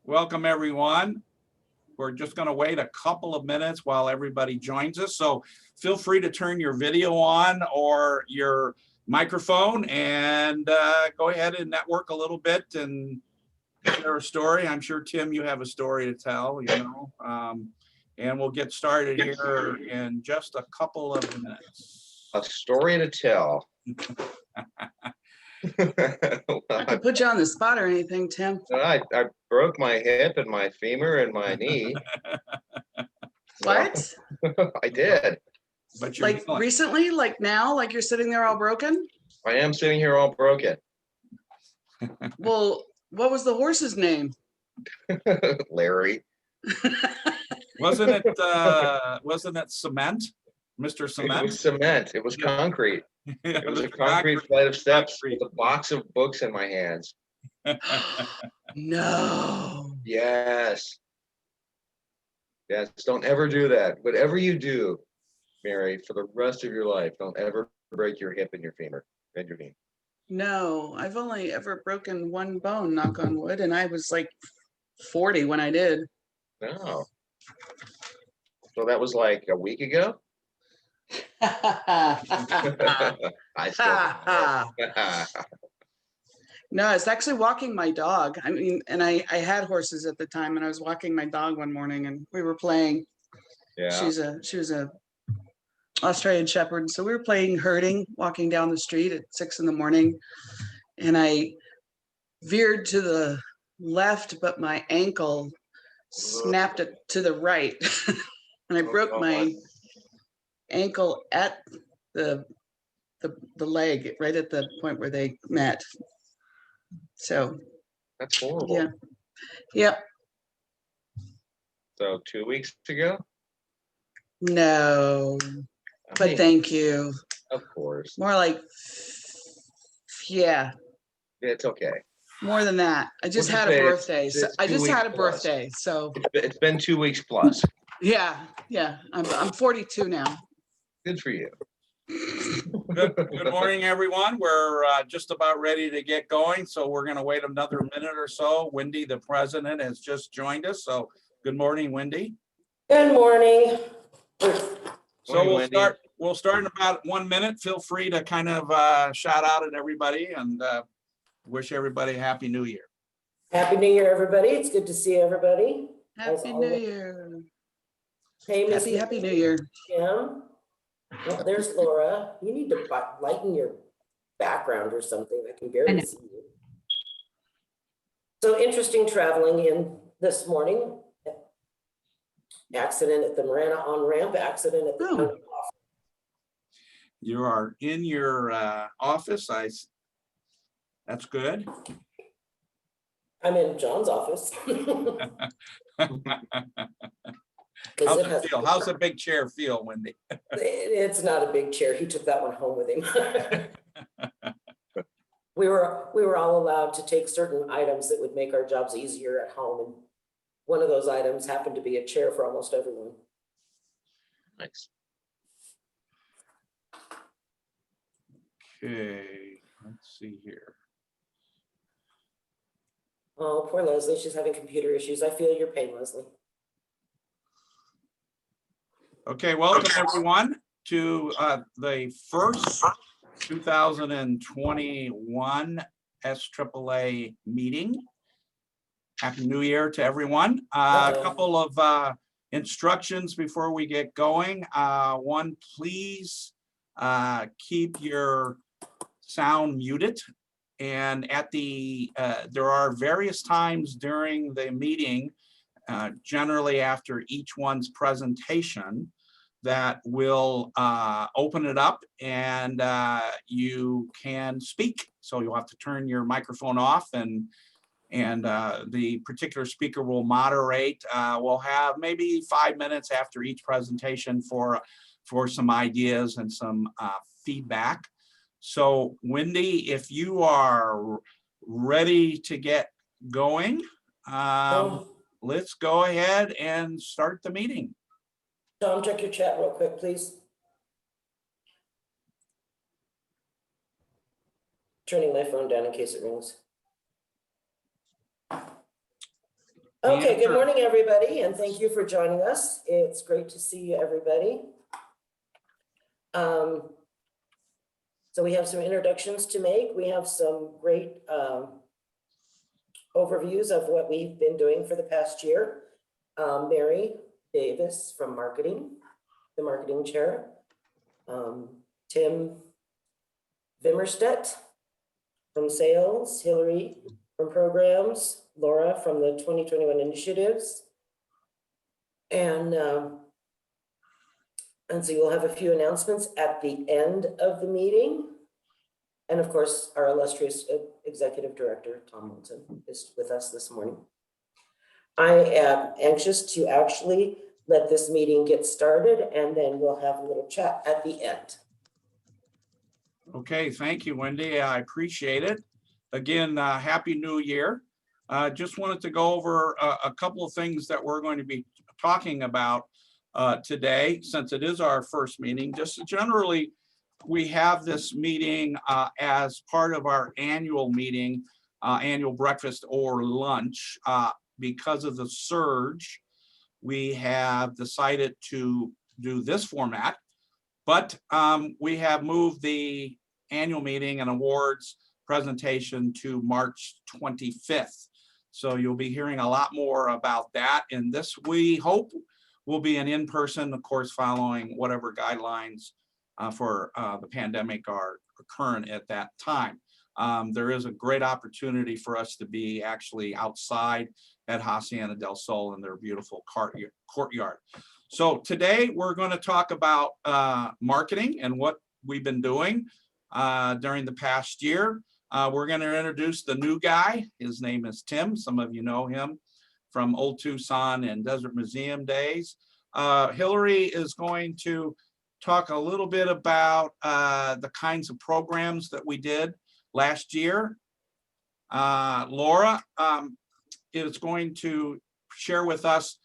Welcome, everyone. We're just going to wait a couple of minutes while everybody joins us. So feel free to turn your video on or your microphone and go ahead and network a little bit and share a story. I'm sure, Tim, you have a story to tell, and we'll get started here in just a couple of minutes. A story to tell. I could put you on the spot or anything, Tim. I broke my hip and my femur and my knee. What? I did. But you're Like healing. recently, like now, like you're sitting there all broken? I am sitting here all broken. Well, what was the horse's name? Larry. Wasn't it cement? Mr. It Cement? was cement. It was concrete. It was a concrete flight of steps with a box of books in my hands. No. Yes. Yes. Don't ever do that. Whatever you do, Mary, for the rest of your life, don't ever break your hip and your femur and your knee. No, I've only ever broken one bone, knock on wood, and I was like 40 when I did. No. So that was like a week ago? I still No, it's actually walking my dog. I mean, and I had horses at the time, and I was walking my dog one morning, and we were playing. Yeah. She was a Australian Shepherd, so we were playing herding, walking down the street at 6 a.m, and I veered to the left, but my ankle snapped it to the right, and I broke my ankle at the leg, right at the point where they met. So That's horrible. yeah, yep. So 2 weeks ago? No, I but mean, thank you. of course. More like, yeah, It's okay. more than that. I just We'll had just a say birthday. it's So I 2 just had a weeks plus. birthday. So It's been 2 weeks plus. yeah. I'm 42 now. Good for you. Good morning, everyone. We're just about ready to get going, so we're going to wait another minute or so. Wendy, the president, has just joined us. So good morning, Wendy. Good morning. So Morning, we'll Wendy. We'll start in about 1 minute. Feel free to kind of shout out at everybody and wish everybody a Happy New Year. Happy New Year, everybody. It's good to see everybody. Happy New Year. Hey, Miss Happy New Year. Kim. Oh, there's Laura. You need to lighten your background or something. I can barely see you. So interesting traveling in this morning. Accident at the Marana on-ramp, accident at the county office. You are in your office. That's good. I'm in John's office. How's it feel? How's the big chair feel, Wendy? It's not a big chair. He took that one home with him. We were all allowed to take certain items that would make our jobs easier at home. And one of those items happened to be a chair for almost everyone. Nice. Okay, let's see here. Oh, poor Leslie. She's having computer issues. I feel your pain, Leslie. Okay, welcome everyone to the first 2021 SAAA meeting. Happy New Year to everyone. A couple of instructions before we get going. One, please keep your sound muted. And at the there are various times during the meeting, generally after each one's presentation, that will open it up and you can speak. So you'll have to turn your microphone off, and the particular speaker will moderate. We'll have maybe 5 minutes after each presentation for some ideas and some feedback. So Wendy, if you are ready to get going, let's go ahead and start the meeting. Tom, check your chat real quick, please. Turning my phone down in case it rings. Okay, good answer. morning, everybody, and thank you for joining us. It's great to see you, everybody. So we have some introductions to make. We have some great overviews of what we've been doing for the past year. Mary Davis from marketing, the marketing chair. Tim Bimberstedt from sales, Hillary from programs, Laura from the 2021 initiatives. And so you'll have a few announcements at the end of the meeting. And of course, our illustrious executive director, Tom Wilson, is with us this morning. I am anxious to actually let this meeting get started, and then we'll have a little chat at the end. Okay, thank you, Wendy. I appreciate it. Again, Happy New Year. Just wanted to go over a couple of things that we're going to be talking about today, since it is our first meeting. Just generally, we have this meeting as part of our annual meeting, annual breakfast or lunch. Because of the surge, we have decided to do this format, but we have moved the annual meeting and awards presentation to March 25th. So you'll be hearing a lot more about that. And this, we hope, will be an in-person, of course, following whatever guidelines for the pandemic are current at that time. There is a great opportunity for us to be actually outside at Hacienda del Sol in their beautiful courtyard. So today we're going to talk about marketing and what we've been doing during the past year. We're going to introduce the new guy. His name is Tim. Some of you know him from Old Tucson and Desert Museum days. Hillary is going to talk a little bit about the kinds of programs that we did last year. Laura is going to share with us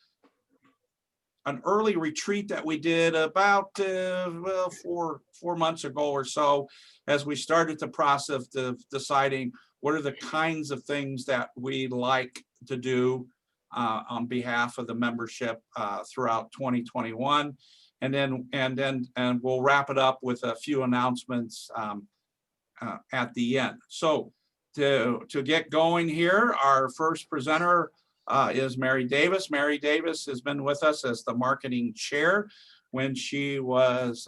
an early retreat that we did about well, four months ago or so, as we started the process of deciding what are the kinds of things that we like to do on behalf of the membership throughout 2021. And we'll wrap it up with a few announcements at the end. So to get going here, our first presenter is Mary Davis. Mary Davis has been with us as the marketing chair when she was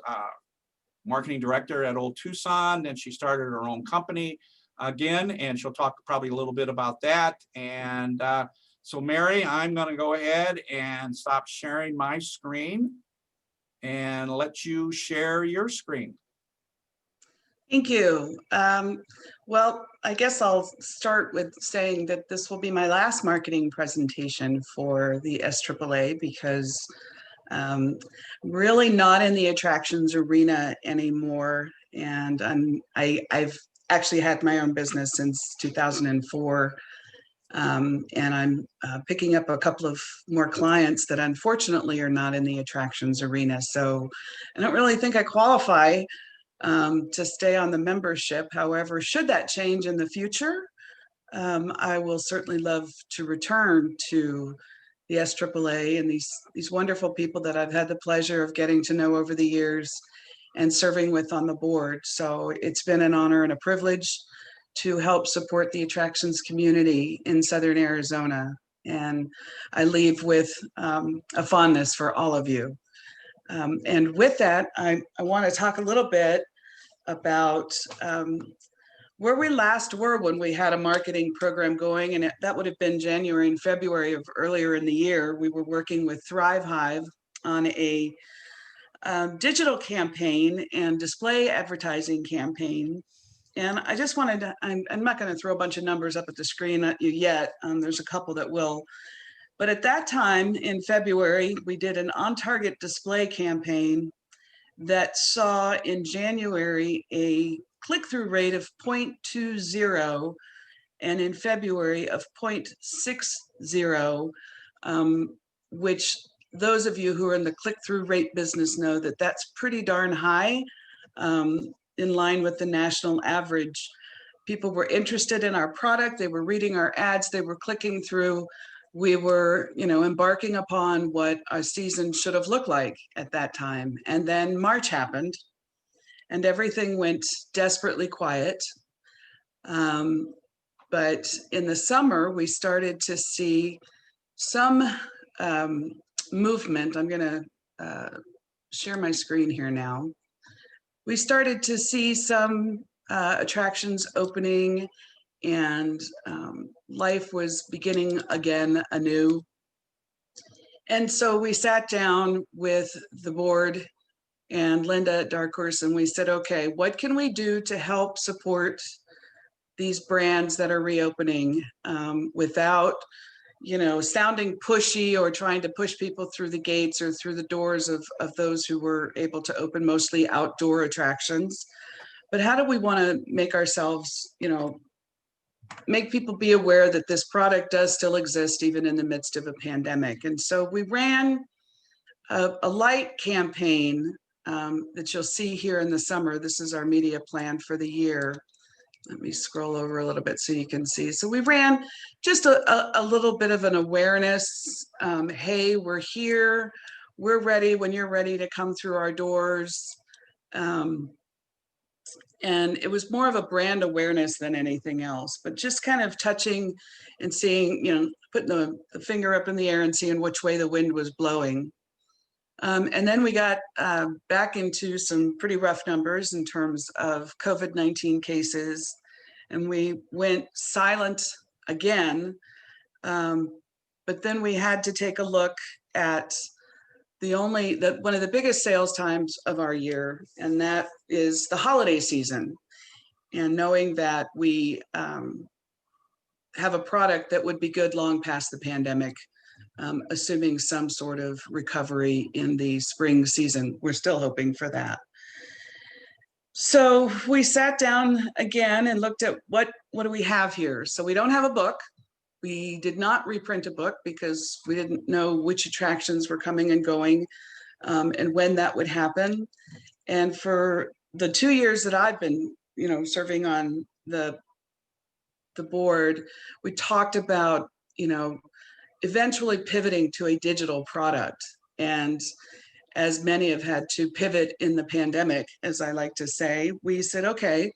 marketing director at Old Tucson. Then she started her own company again, and she'll talk probably a little bit about that. And so Mary, I'm going to go ahead and stop sharing my screen and let you share your screen. Thank you. Well, I guess I'll start with saying that this will be my last marketing presentation for the SAAA, because I'm really not in the attractions arena anymore. And I've actually had my own business since 2004. And I'm picking up a couple of more clients that unfortunately are not in the attractions arena. So I don't really think I qualify to stay on the membership. However, should that change in the future, I will certainly love to return to the SAAA and these wonderful people that I've had the pleasure of getting to know over the years and serving with on the board. So it's been an honor and a privilege to help support the attractions community in Southern Arizona. And I leave with a fondness for all of you. And with that, I want to talk a little bit about where we last were when we had a marketing program going, and that would have been January and February of earlier in the year. We were working with Thrive Hive on a digital campaign and display advertising campaign. And I just wanted to, I'm not going to throw a bunch of numbers up at the screen at you yet. There's a couple that will. But at that time in February, we did an on-target display campaign that saw in January a click-through rate of 0.20 and in February of 0.60, which those of you who are in the click-through rate business know that that's pretty darn high, in line with the national average. People were interested in our product, they were reading our ads, they were clicking through we were, embarking upon what our season should have looked like at that time. And then March happened and everything went desperately quiet. But in the summer, we started to see some movement. I'm going to share my screen here now. We started to see some attractions opening, and life was beginning again anew. And so we sat down with the board and Linda at Dark Horse, and we said, okay, what can we do to help support these brands that are reopening without, sounding pushy or trying to push people through the gates or through the doors of those who were able to open mostly outdoor attractions. But how do we want to make ourselves, make people be aware that this product does still exist even in the midst of a pandemic? And so we ran a light campaign that you'll see here in the summer. This is our media plan for the year. Let me scroll over a little bit so you can see. So we ran just a little bit of an awareness. Hey, we're here. We're ready when you're ready to come through our doors. And it was more of a brand awareness than anything else, but just kind of touching and seeing, putting the finger up in the air and seeing which way the wind was blowing. And then we got back into some pretty rough numbers in terms of COVID-19 cases, and we went silent again. But then we had to take a look at one of the biggest sales times of our year, and that is the holiday season. And knowing that we have a product that would be good long past the pandemic, assuming some sort of recovery in the spring season. We're still hoping for that. So we sat down again and looked at what do we have here? So we don't have a book. We did not reprint a book because we didn't know which attractions were coming and going and when that would happen. And for the 2 years that I've been, serving on the board, we talked about, eventually pivoting to a digital product. And as many have had to pivot in the pandemic, as I like to say, we said, okay,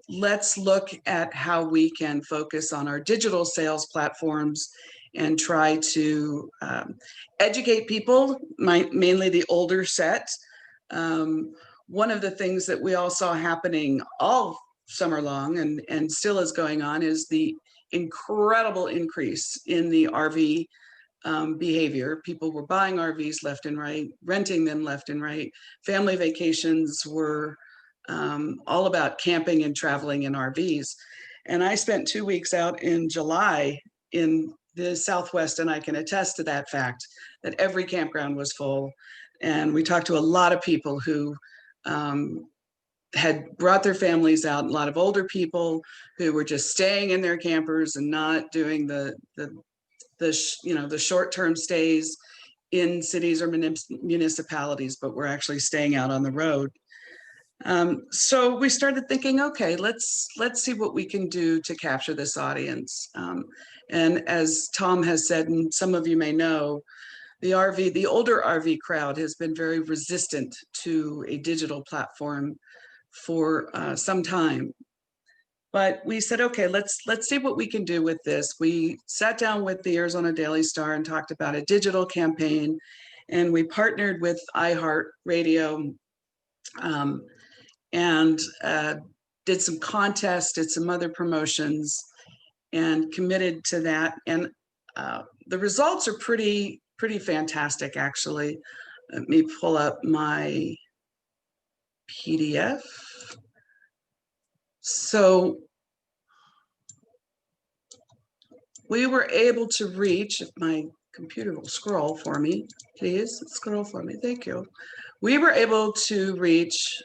let's look at how we can focus on our digital sales platforms and try to educate people, mainly the older set. One of the things that we all saw happening all summer long and still is going on is the incredible increase in the RV behavior. People were buying RVs left and right, renting them left and right. Family vacations were all about camping and traveling in RVs. And I spent 2 weeks out in July in the Southwest, and I can attest to that fact, that every campground was full. And we talked to a lot of people who had brought their families out, a lot of older people who were just staying in their campers and not doing the short-term stays in cities or municipalities, but were actually staying out on the road. So we started thinking, okay, let's see what we can do to capture this audience. And as Tom has said, and some of you may know, the older RV crowd has been very resistant to a digital platform for some time. But we said, okay, let's see what we can do with this. We sat down with the Arizona Daily Star and talked about a digital campaign, and we partnered with iHeartRadio and did some contests, did some other promotions, and committed to that. And the results are pretty fantastic, actually. Let me pull up my PDF. So we were able to reach, if my computer will scroll for me, please scroll for me, thank you. We were able to reach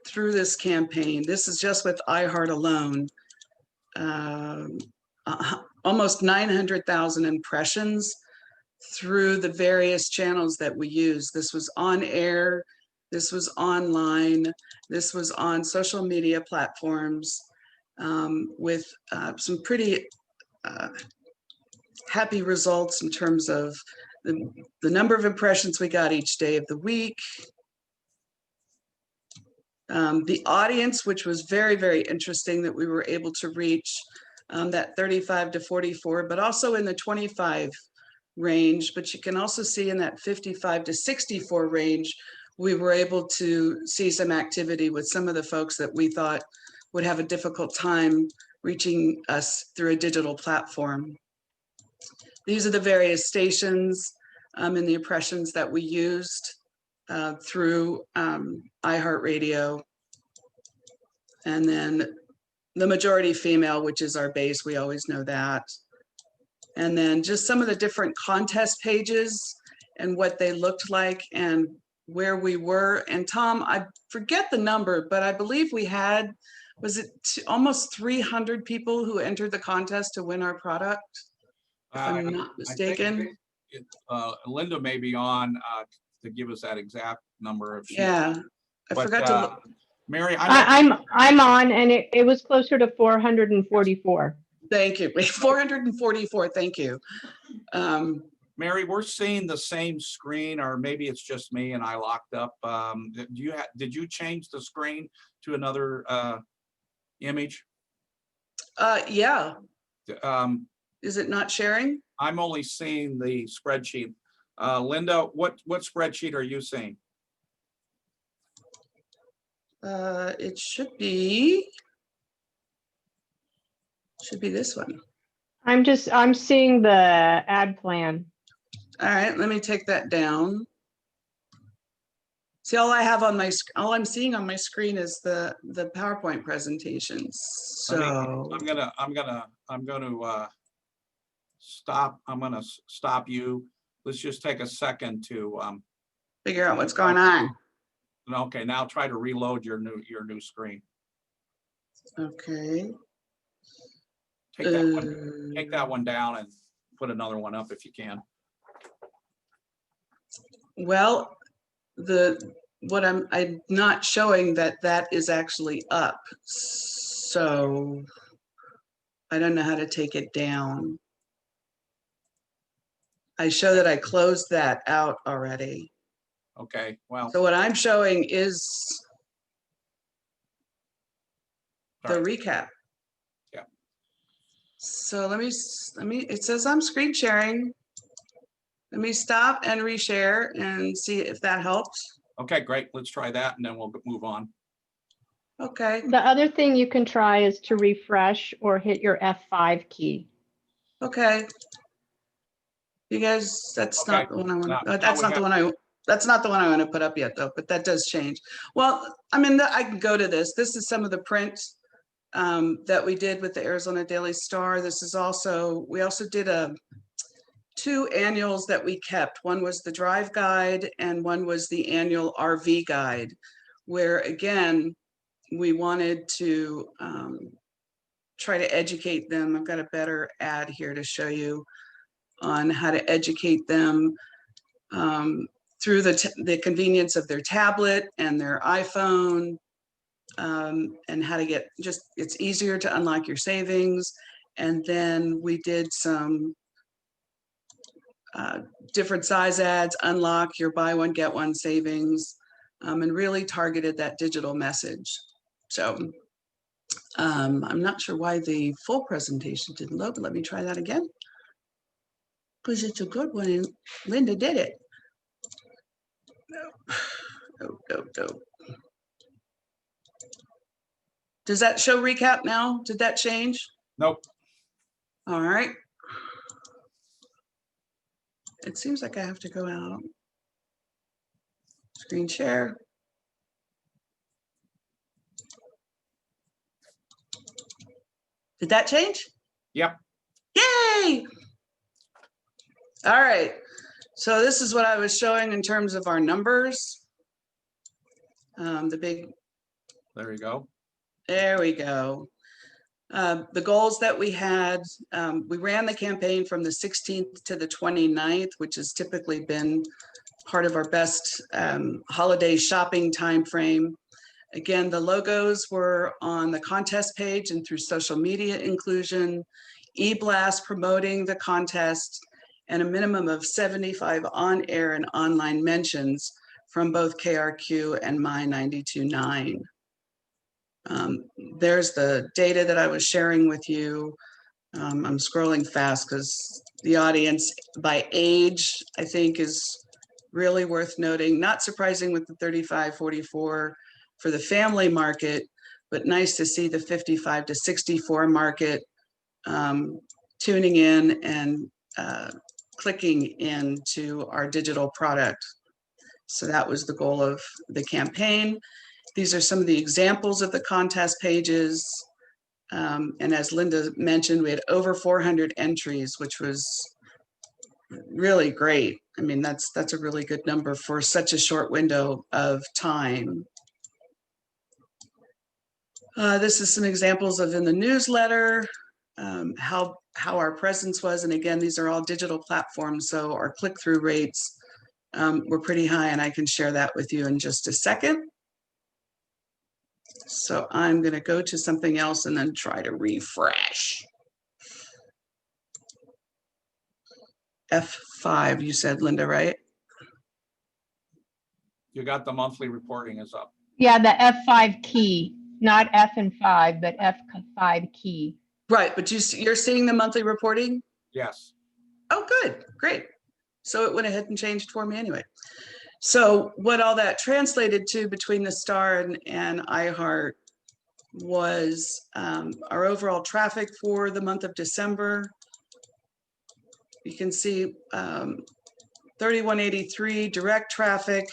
through this campaign, this is just with iHeart alone, almost 900,000 impressions through the various channels that we use. This was on air, this was online, this was on social media platforms, with some pretty happy results in terms of the number of impressions we got each day of the week. The audience, which was very, very interesting, that we were able to reach that 35 to 44, but also in the 25 range. But you can also see in that 55 to 64 range, we were able to see some activity with some of the folks that we thought would have a difficult time reaching us through a digital platform. These are the various stations and the impressions that we used through iHeartRadio. And then the majority female, which is our base, we always know that. And then just some of the different contest pages and what they looked like and where we were. And Tom, I forget the number, but I believe we had, was it almost 300 people who entered the contest to win our product? If I'm not mistaken. Linda may be on to give us that exact number of. Yeah, I forgot to look. Mary, I'm on, and it was closer to 444. Thank you. 444. Thank you. Mary, we're seeing the same screen, or maybe it's just me and I locked up. Did you change the screen to another image? Yeah. Is it not sharing? I'm only seeing the spreadsheet. Linda, what spreadsheet are you seeing? It should be this one. I'm seeing the ad plan. All right, let me take that down. See, all I'm seeing on my screen is the PowerPoint presentations. So I'm gonna stop. I'm gonna stop you. Let's just take a second to figure out what's going on. Okay, now try to reload your new screen. Okay. Take that one down and put another one up if you can. Well, what I'm not showing that is actually up, so I don't know how to take it down. I show that I closed that out already. Okay, well. So what I'm showing is the recap. Yeah. So let me, it says I'm screen sharing. Let me stop and reshare and see if that helps. Okay, great. Let's try that and then we'll move on. Okay. The other thing you can try is to refresh or hit your F5 key. Okay. You guys, that's not the one I want. That's not the one I want to put up yet, though. But that does change. Well, I mean, I can go to this. This is some of the print that we did with the Arizona Daily Star. This is also, we also did two annuals that we kept. One was the drive guide and one was the annual RV guide, where again, we wanted to try to educate them. I've got a better ad here to show you on how to educate them through the convenience of their tablet and their iPhone, and how to get it's easier to unlock your savings. And then we did some different size ads, unlock your buy one, get one savings, and really targeted that digital message. So I'm not sure why the full presentation didn't load, but let me try that again. Because it's a good one and Linda did it. No. Does that show recap now? Did that change? Nope. All right. It seems like I have to go out. Screen share. Did that change? Yep. Yay! All right. So this is what I was showing in terms of our numbers. The big. There you go. There we go. The goals that we had, we ran the campaign from the 16th to the 29th, which has typically been part of our best holiday shopping time frame. Again, the logos were on the contest page and through social media inclusion, e-blast promoting the contest, and a minimum of 75 on-air and online mentions from both KRQ and My 92.9. There's the data that I was sharing with you. I'm scrolling fast because the audience by age, I think, is really worth noting. Not surprising with the 35-44 for the family market, but nice to see the 55 to 64 market tuning in and clicking into our digital product. So that was the goal of the campaign. These are some of the examples of the contest pages. And as Linda mentioned, we had over 400 entries, which was really great. I mean, that's a really good number for such a short window of time. This is some examples of in the newsletter, how our presence was. And again, these are all digital platforms, so our click-through rates were pretty high, and I can share that with you in just a second. So I'm going to go to something else and then try to refresh. F5, you said, Linda, right? You got the monthly reporting is up. Yeah, the F5 key, not F and 5, but F5 key. Right, but you're seeing the monthly reporting? Yes. Oh, good, great. So it went ahead and changed for me anyway. So what all that translated to between the Star and iHeart was our overall traffic for the month of December. You can see 3183 direct traffic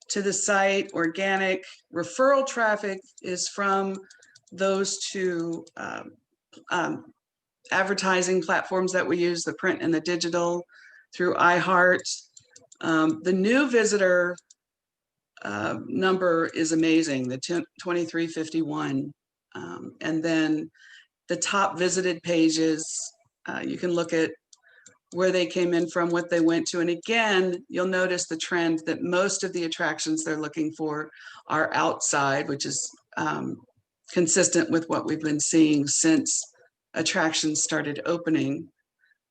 to the site, organic. Referral traffic is from those two advertising platforms that we use, the print and the digital, through iHeart. The new visitor number is amazing, the 2351. And then the top visited pages, you can look at where they came in from, what they went to. And again, you'll notice the trend that most of the attractions they're looking for are outside, which is consistent with what we've been seeing since attractions started opening.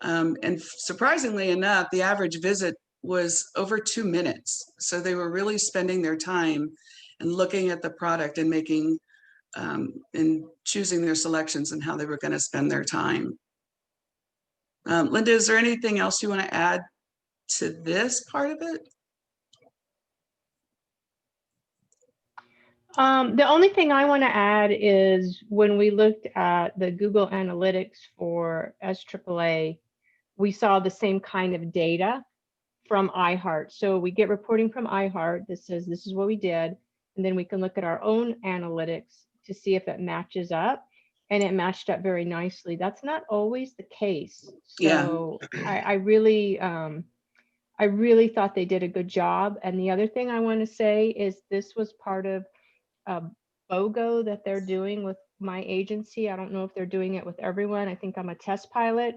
And surprisingly enough, the average visit was over 2 minutes. So they were really spending their time and looking at the product and making and choosing their selections and how they were going to spend their time. Linda, is there anything else you want to add to this part of it? The only thing I want to add is when we looked at the Google Analytics for SAAA, we saw the same kind of data from iHeart. So we get reporting from iHeart that says this is what we did, and then we can look at our own analytics to see if it matches up, and it matched up very nicely. That's not always the case. So yeah. I really thought they did a good job. And the other thing I want to say is this was part of BOGO that they're doing with my agency. I don't know if they're doing it with everyone. I think I'm a test pilot.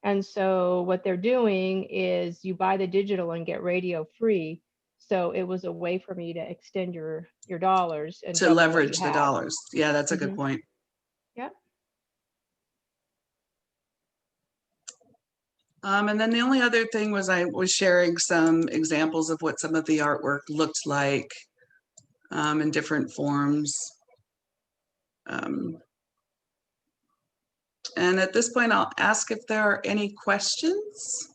And so what they're doing is you buy the digital and get radio free. So it was a way for me to extend your dollars and to leverage the dollars. Yeah, that's a good point. Yep. And then the only other thing was I was sharing some examples of what some of the artwork looked like in different forms. And at this point, I'll ask if there are any questions.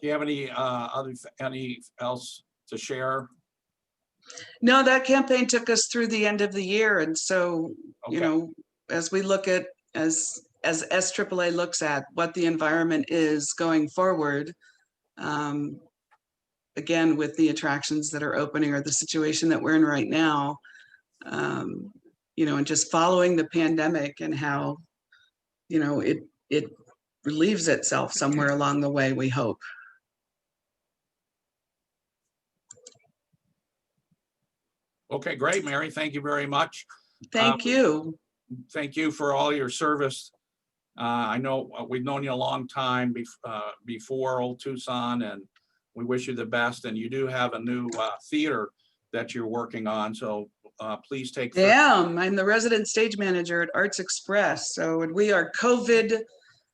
Do you have any any else to share? No, that campaign took us through the end of the year. And so, okay, you know, as we look at, as SAAA looks at what the environment is going forward, again, with the attractions that are opening or the situation that we're in right now, you know, and just following the pandemic and how, you know, it relieves itself somewhere along the way, we hope. Okay, great, Mary. Thank you very much. Thank you. Thank you for all your service. I know we've known you a long time before Old Tucson, and we wish you the best. And you do have a new theater that you're working on. So please take. Damn, I'm the resident stage manager at Arts Express. So we are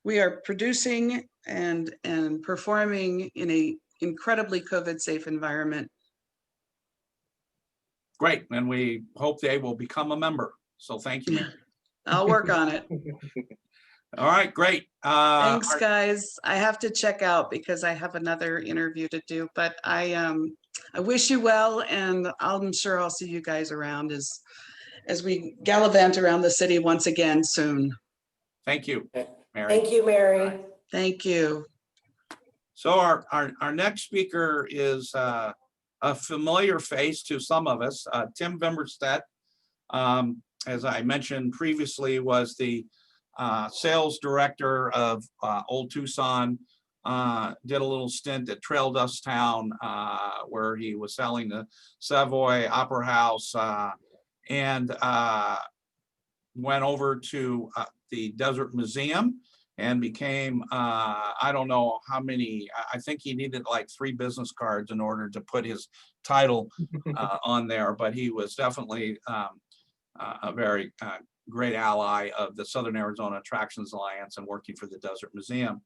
we are producing and performing in a incredibly COVID safe environment. Great, and we hope they will become a member. So thank you, Mary. I'll work on it. All right, great. Thanks, guys. I have to check out because I have another interview to do, but I wish you well, and I'm sure I'll see you guys around as we gallivant around the city once again soon. Thank you, Mary. Thank you, Mary. Thank you. So our next speaker is a familiar face to some of us. Tim Bimberstedt, as I mentioned previously, was the sales director of Old Tucson. Did a little stint at Trail Dust Town, where he was selling the Savoy Opera House, and went over to the Desert Museum and became, I don't know how many, I think he needed like 3 business cards in order to put his title on there, but he was definitely a very great ally of the Southern Arizona Attractions Alliance and working for the Desert Museum.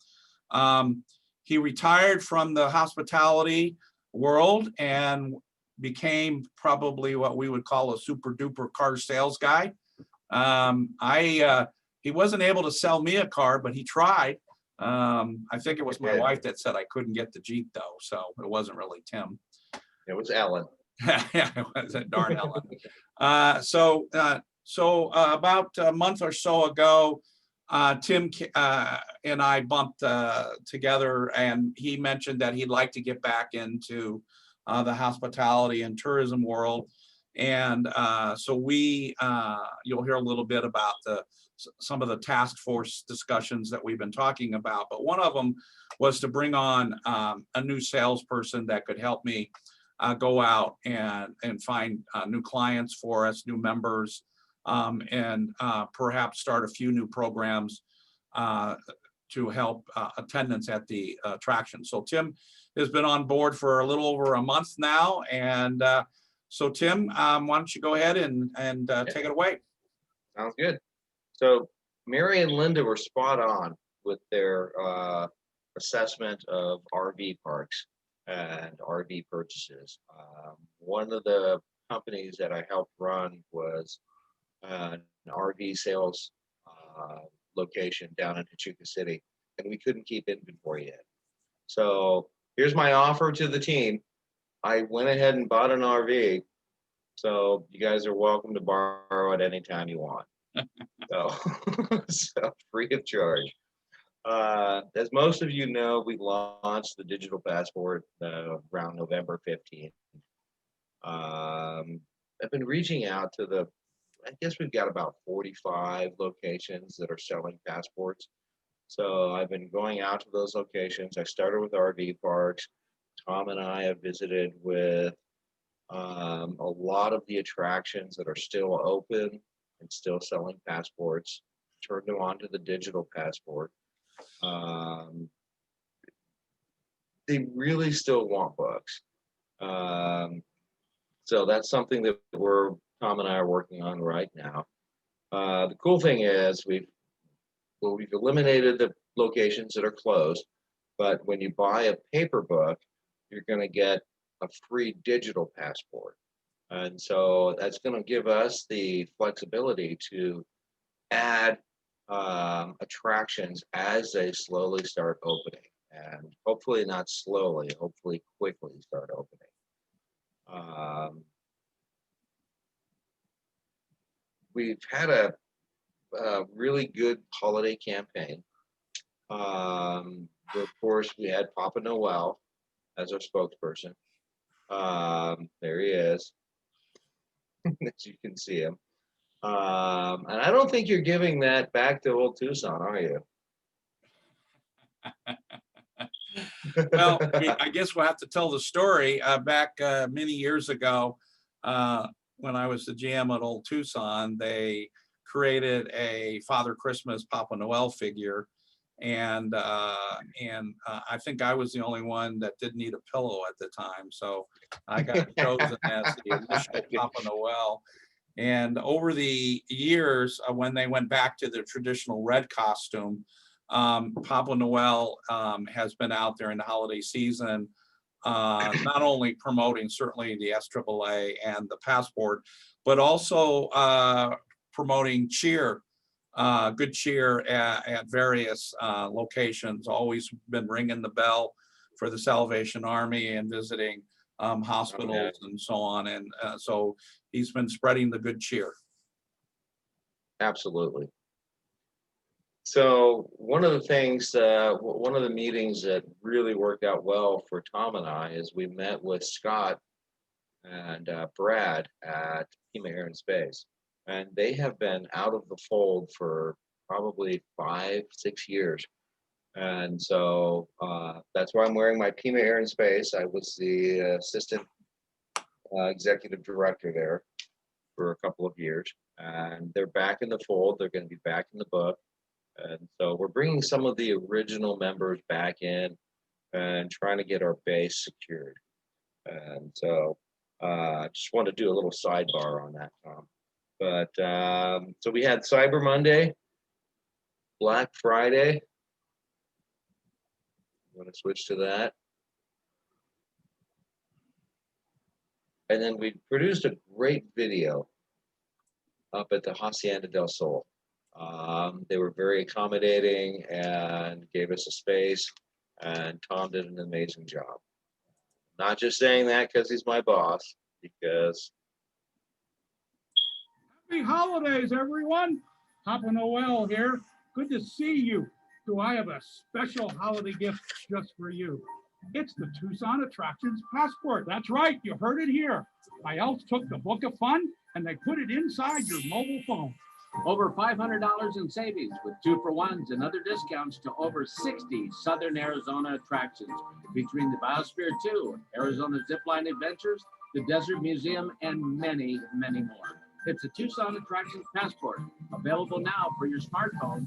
He retired from the hospitality world and became probably what we would call a super duper car sales guy. He wasn't able to sell me a car, but he tried. I think it was my wife that said I couldn't get the Jeep though, so it wasn't really Tim. It was Ellen. Yeah, it was a darn Ellen. So about a month or so ago, Tim and I bumped together, and he mentioned that he'd like to get back into the hospitality and tourism world. And so you'll hear a little bit about some of the task force discussions that we've been talking about. But one of them was to bring on a new salesperson that could help me go out and find new clients for us, new members, and perhaps start a few new programs to help attendance at the attraction. So Tim has been on board for a little over a month now. And so Tim, why don't you go ahead and take it away? Sounds good. So Mary and Linda were spot on with their assessment of RV parks and RV purchases. One of the companies that I helped run was an RV sales location down in Tucson City, and we couldn't keep inventory in. So here's my offer to the team. I went ahead and bought an RV, so you guys are welcome to borrow it anytime you want. So free of charge. As most of you know, we launched the digital passport around November 15th. I've been reaching out to I guess we've got about 45 locations that are selling passports. So I've been going out to those locations. I started with RV parks. Tom and I have visited with a lot of the attractions that are still open and still selling passports. Turned them on to the digital passport. They really still want books. So that's something that Tom and I are working on right now. The cool thing is we've eliminated the locations that are closed, but when you buy a paper book, you're going to get a free digital passport. And so that's going to give us the flexibility to add attractions as they slowly start opening, and hopefully not slowly, hopefully quickly start opening. We've had a really good holiday campaign. Of course, we had Papa Noel as our spokesperson. There he is, as you can see him. And I don't think you're giving that back to Old Tucson, are you? Well, I guess we'll have to tell the story. Back many years ago, when I was the GM at Old Tucson, they created a Father Christmas Papa Noel figure, And I think I was the only one that didn't need a pillow at the time. So I got chosen as the initial Papa Noel. And over the years, when they went back to the traditional red costume, Papa Noel has been out there in the holiday season, not only promoting certainly the SAAA and the passport, but also promoting cheer. Good cheer at various locations, always been ringing the bell for the Salvation Army and visiting hospitals and so on. And so he's been spreading the good cheer. Absolutely. So one of the things, one of the meetings that really worked out well for Tom and I is we met with Scott and Brad at Pima Air and Space. And they have been out of the fold for probably 5-6 years. And so that's why I'm wearing my Pima Air and Space. I was the assistant executive director there for a couple of years. And they're back in the fold. They're going to be back in the book. And so we're bringing some of the original members back in and trying to get our base secured. And so I just want to do a little sidebar on that, Tom. But so we had Cyber Monday, Black Friday. I'm going to switch to that. And then we produced a great video up at the Hacienda del Sol. They were very accommodating and gave us a space, and Tom did an amazing job. Not just saying that because he's my boss, because Happy holidays, everyone. Papa Noel here. Good to see you. Do I have a special holiday gift just for you? It's the Tucson Attractions Passport. That's right, you heard it here. My elves took the book of fun and they put it inside your mobile phone. Over $500 in savings with 2-for-1s and other discounts to over 60 Southern Arizona attractions, featuring the Biosphere 2, Arizona Zipline Adventures, the Desert Museum, and many, many more. It's a Tucson Attractions Passport, available now for your smartphone.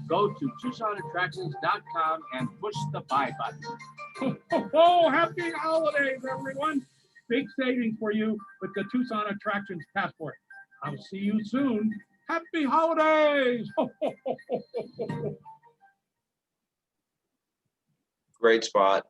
Go to TucsonAttractions.com and push the buy button. Oh, happy holidays, everyone. Big savings for you with the Tucson Attractions Passport. I'll see you soon. Happy holidays. great spot.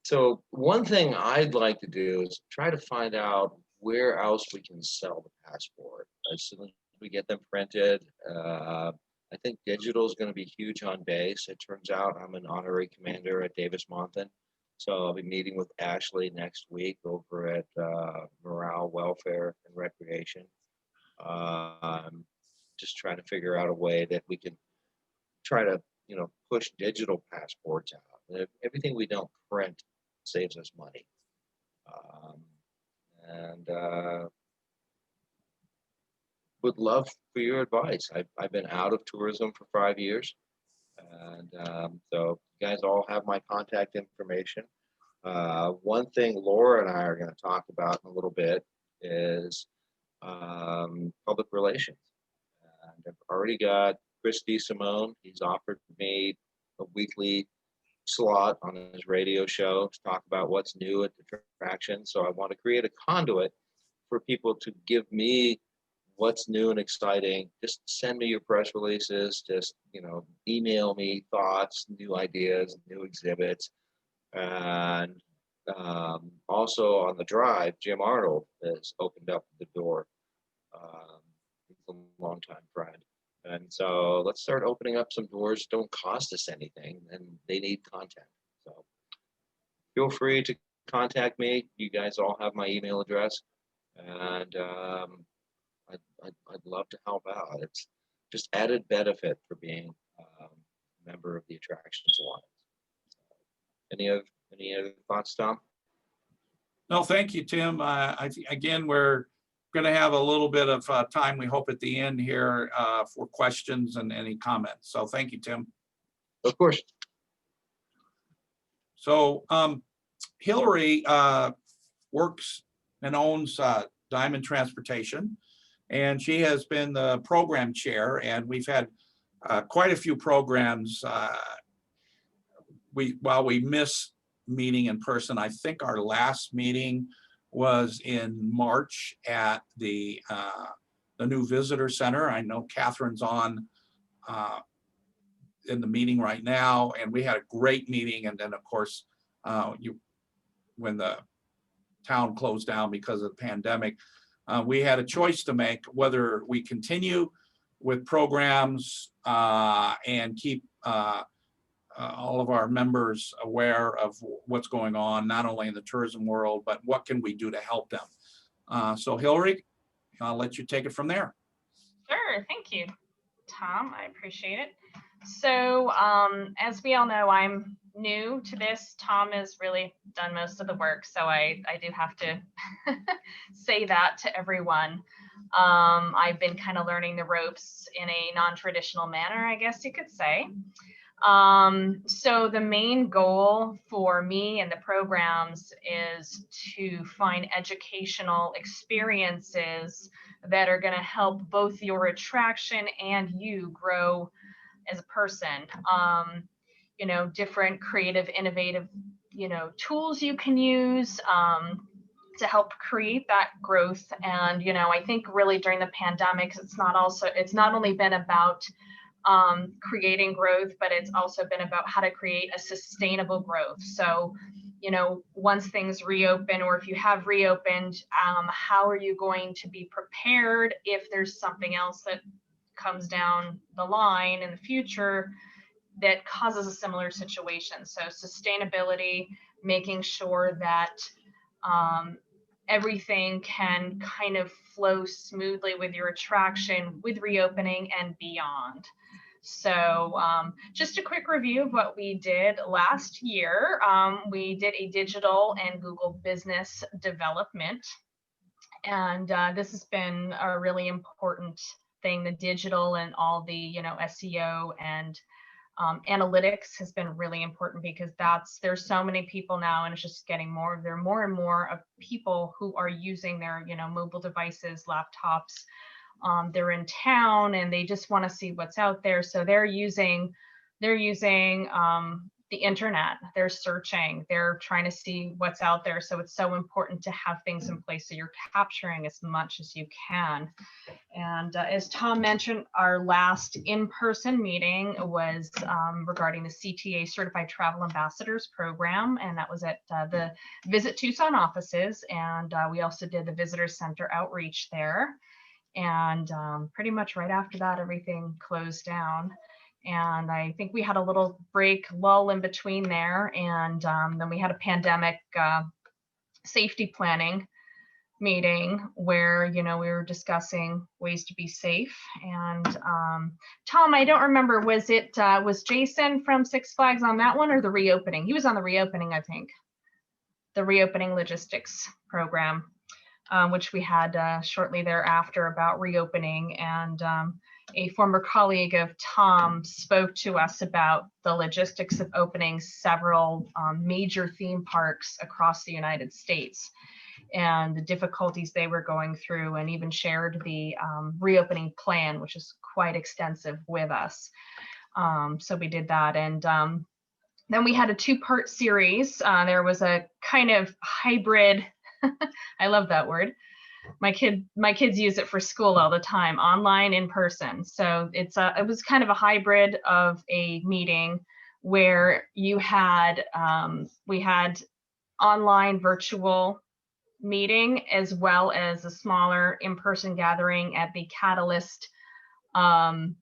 So one thing I'd like to do is try to find out where else we can sell the passport as soon as we get them printed. I think digital is going to be huge on base. It turns out I'm an honorary commander at Davis-Monthan. So I'll be meeting with Ashley next week over at Morale, Welfare, and Recreation. Just trying to figure out a way that we can try to, push digital passports out. Everything we don't print saves us money. Would love for your advice. I've been out of tourism for 5 years. And so you guys all have my contact information. One thing Laura and I are going to talk about in a little bit is public relations. And I've already got Chris DeSimone. He's offered me a weekly slot on his radio show to talk about what's new at the attraction. So I want to create a conduit for people to give me what's new and exciting. Just send me your press releases. Just, email me thoughts, new ideas, new exhibits. And also on the drive, Jim Arnold has opened up the door. He's a longtime friend. And so let's start opening up some doors. Don't cost us anything, and they need content. So feel free to contact me. You guys all have my email address, and I'd love to help out. It's just added benefit for being a member of the Attractions Alliance. Any other thoughts, Tom? No, thank you, Tim. Again, we're going to have a little bit of time, we hope, at the end here for questions and any comments. So thank you, Tim. Of course. So Hillary works and owns Diamond Transportation, and she has been the program chair, and we've had quite a few programs. While we miss meeting in person, I think our last meeting was in March at the new visitor center. I know Catherine's on in the meeting right now, and we had a great meeting. And then, of course, when the town closed down because of the pandemic, we had a choice to make whether we continue with programs and keep all of our members aware of what's going on, not only in the tourism world, but what can we do to help them. So Hillary, I'll let you take it from there. Sure, thank you, Tom. I appreciate it. So as we all know, I'm new to this. Tom has really done most of the work, so I do have to say that to everyone. I've been kind of learning the ropes in a non-traditional manner, I guess you could say. So the main goal for me and the programs is to find educational experiences that are going to help both your attraction and you grow as a person. You know, different creative, innovative, you know, tools you can use to help create that growth. And, you know, I think really during the pandemic, it's not only been about creating growth, but it's also been about how to create a sustainable growth. So, you know, once things reopen, or if you have reopened, how are you going to be prepared if there's something else that comes down the line in the future that causes a similar situation? So sustainability, making sure that everything can kind of flow smoothly with your attraction, with reopening and beyond. So just a quick review of what we did last year. We did a digital and Google business development. And this has been a really important thing. The digital and all the, you know, SEO and analytics has been really important, because there's so many people now, and it's just getting more and more of people who are using their, you know, mobile devices, laptops. They're in town and they just want to see what's out there. So they're using the internet, they're searching, they're trying to see what's out there. So it's so important to have things in place so you're capturing as much as you can. And as Tom mentioned, our last in-person meeting was regarding the CTA Certified Travel Ambassadors Program, and that was at the Visit Tucson offices. And we also did the Visitor Center outreach there. And pretty much right after that, everything closed down. And I think we had a little lull in between there. And then we had a pandemic safety planning meeting where, you know, we were discussing ways to be safe. And Tom, I don't remember, was Jason from Six Flags on that one, or the reopening? He was on the reopening, I think. The reopening logistics program, which we had shortly thereafter about reopening. And a former colleague of Tom spoke to us about the logistics of opening several major theme parks across the United States and the difficulties they were going through, and even shared the reopening plan, which is quite extensive, with us. So we did that. And then we had a two-part series. There was a kind of hybrid, I love that word. My kids use it for school all the time, online, in person. So it was kind of a hybrid of a meeting where you had, we had online virtual meeting, as well as a smaller in-person gathering at the Catalyst, not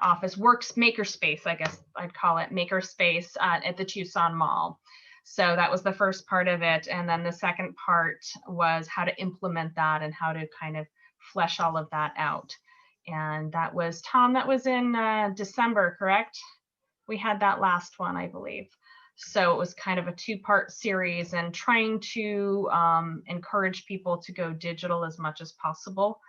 office, makerspace, I guess I'd call it, makerspace at the Tucson Mall. So that was the first part of it. And then the second part was how to implement that and how to kind of flesh all of that out. And that was, Tom, that was in December, correct? We had that last one, I believe. So it was kind of a two-part series, and trying to encourage people to go digital as much as possible.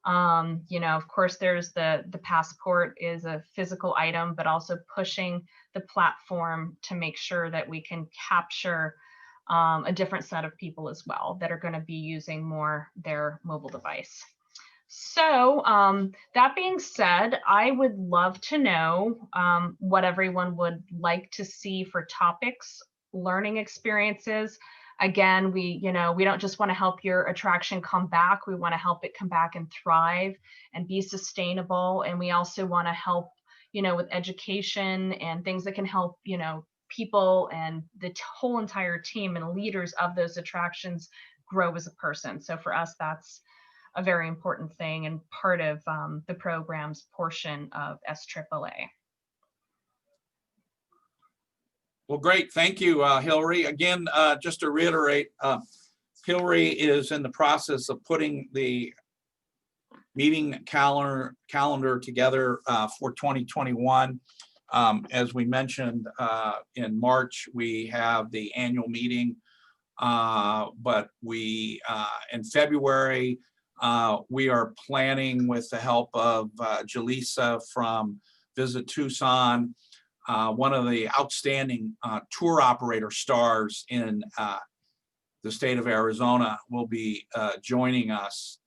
You know, of course, there's the passport is a physical item, but also pushing the platform to make sure that we can capture a different set of people as well that are going to be using more their mobile device. So that being said, I would love to know what everyone would like to see for topics, learning experiences. Again, we don't just want to help your attraction come back. We want to help it come back and thrive and be sustainable. And we also want to help, with education and things that can help, people and the whole entire team and leaders of those attractions grow as a person. So for us, that's a very important thing and part of the program's portion of SAAA. Well, great. Thank you, Hillary. Again, just to reiterate, Hillary is in the process of putting the meeting calendar together for 2021. As we mentioned, in March, we have the annual meeting, but in February, we are planning, with the help of Jaleesa from Visit Tucson, one of the outstanding tour operator stars in the state of Arizona will be joining us,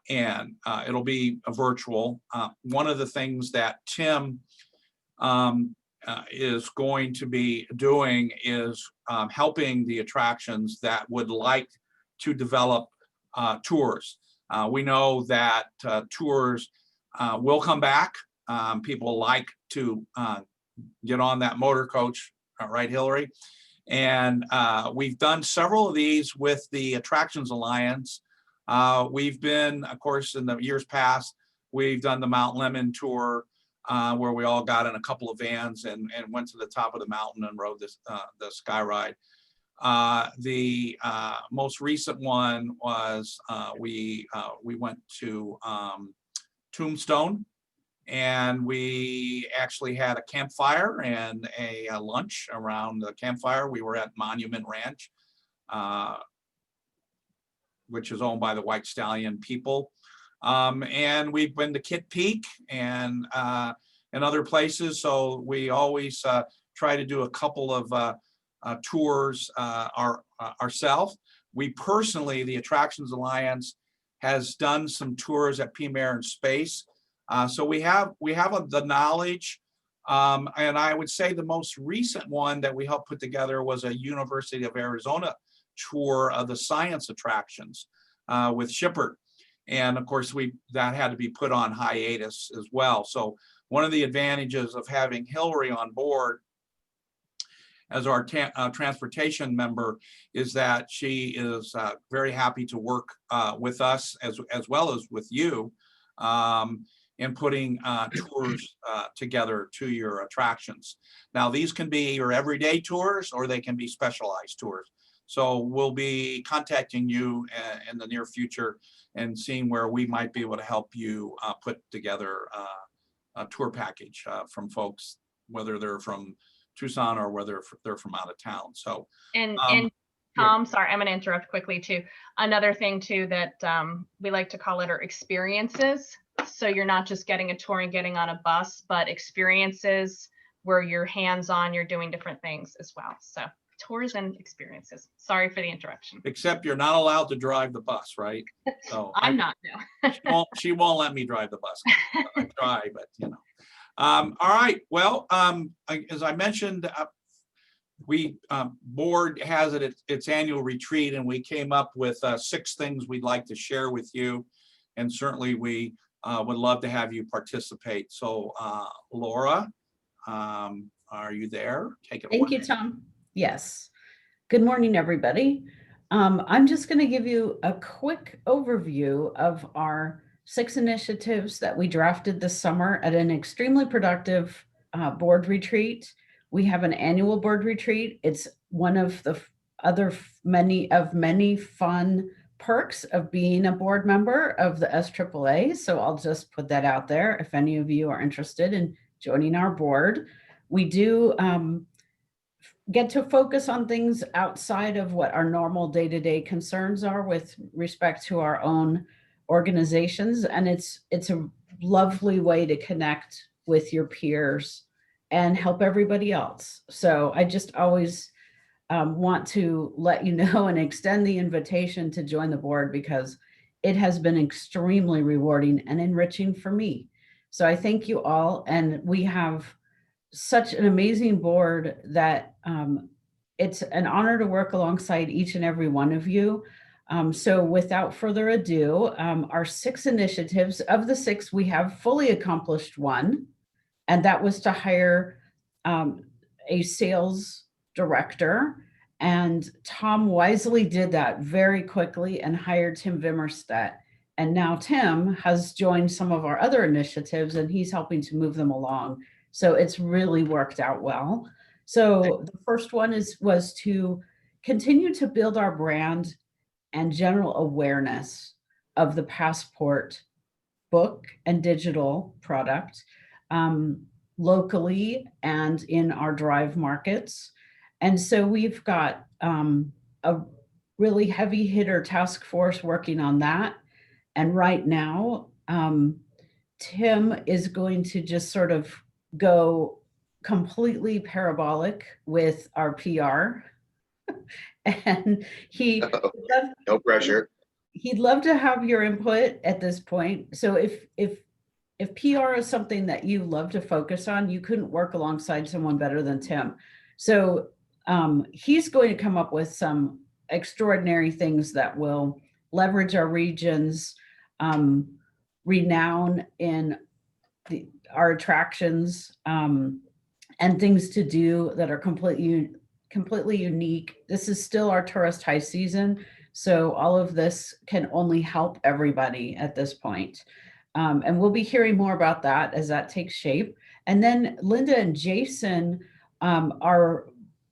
and it'll be a virtual. One of the things that Tim is going to be doing is helping the attractions that would like to develop tours. We know that tours will come back. People like to get on that motor coach, right, Hillary? And we've done several of these with the Attractions Alliance. We've been, of course, in the years past, we've done the Mount Lemon tour, where we all got in a couple of vans and went to the top of the mountain and rode this, the sky ride. The most recent one was we went to Tombstone, and we actually had a campfire and a lunch around the campfire. We were at Monument Ranch, which is owned by the White Stallion people. And we've been to Kit Peak and other places. So we always try to do a couple of tours ourselves. We personally, the Attractions Alliance, has done some tours at Peak Air and Space. So we have the knowledge. And I would say the most recent one that we helped put together was a University of Arizona tour of the science attractions with Shipper. And of course, that had to be put on hiatus as well. So one of the advantages of having Hillary on board as our transportation member is that she is very happy to work with us as well as with you in putting tours together to your attractions. Now, these can be your everyday tours or they can be specialized tours. So we'll be contacting you in the near future and seeing where we might be able to help you put together a tour package from folks, whether they're from Tucson or whether they're from out of town. So and Tom, sorry, I'm going to interrupt quickly too. Another thing too that we like to call it are experiences. So you're not just getting a tour and getting on a bus, but experiences where you're hands-on, you're doing different things as well. So tours and experiences. Sorry for the interruption. Except you're not allowed to drive the bus, right? So I'm not, no. she won't let me drive the bus. I try, but you know. All right. Well, as I mentioned, we board has its annual retreat, and we came up with 6 things we'd like to share with you, and certainly we would love to have you participate. So, Laura, are you there? Take it away. Thank you, Tom. Yes. Good morning, everybody. I'm just going to give you a quick overview of our 6 initiatives that we drafted this summer at an extremely productive board retreat. We have an annual board retreat. It's one of the many fun perks of being a board member of the SAAA. So I'll just put that out there. If any of you are interested in joining our board, we do get to focus on things outside of what our normal day-to-day concerns are with respect to our own organizations. And it's a lovely way to connect with your peers and help everybody else. So I just always want to let you know and extend the invitation to join the board, because it has been extremely rewarding and enriching for me. So I thank you all. And we have such an amazing board that it's an honor to work alongside each and every one of you. So without further ado, our 6 initiatives, of the 6, we have fully accomplished one, and that was to hire a sales director. And Tom wisely did that very quickly and hired Tim Bimberstedt. And now Tim has joined some of our other initiatives and he's helping to move them along. So it's really worked out well. So the first one was to continue to build our brand and general awareness of the Passport book and digital product locally and in our drive markets. And so we've got a really heavy hitter task force working on that. And right now, Tim is going to just sort of go completely parabolic with our PR. And no pressure. He'd love to have your input at this point. So if PR is something that you love to focus on, you couldn't work alongside someone better than Tim. So he's going to come up with some extraordinary things that will leverage our region's renown in our attractions and things to do that are completely unique. This is still our tourist high season, so all of this can only help everybody at this point. And we'll be hearing more about that as that takes shape. And then Linda and Jason are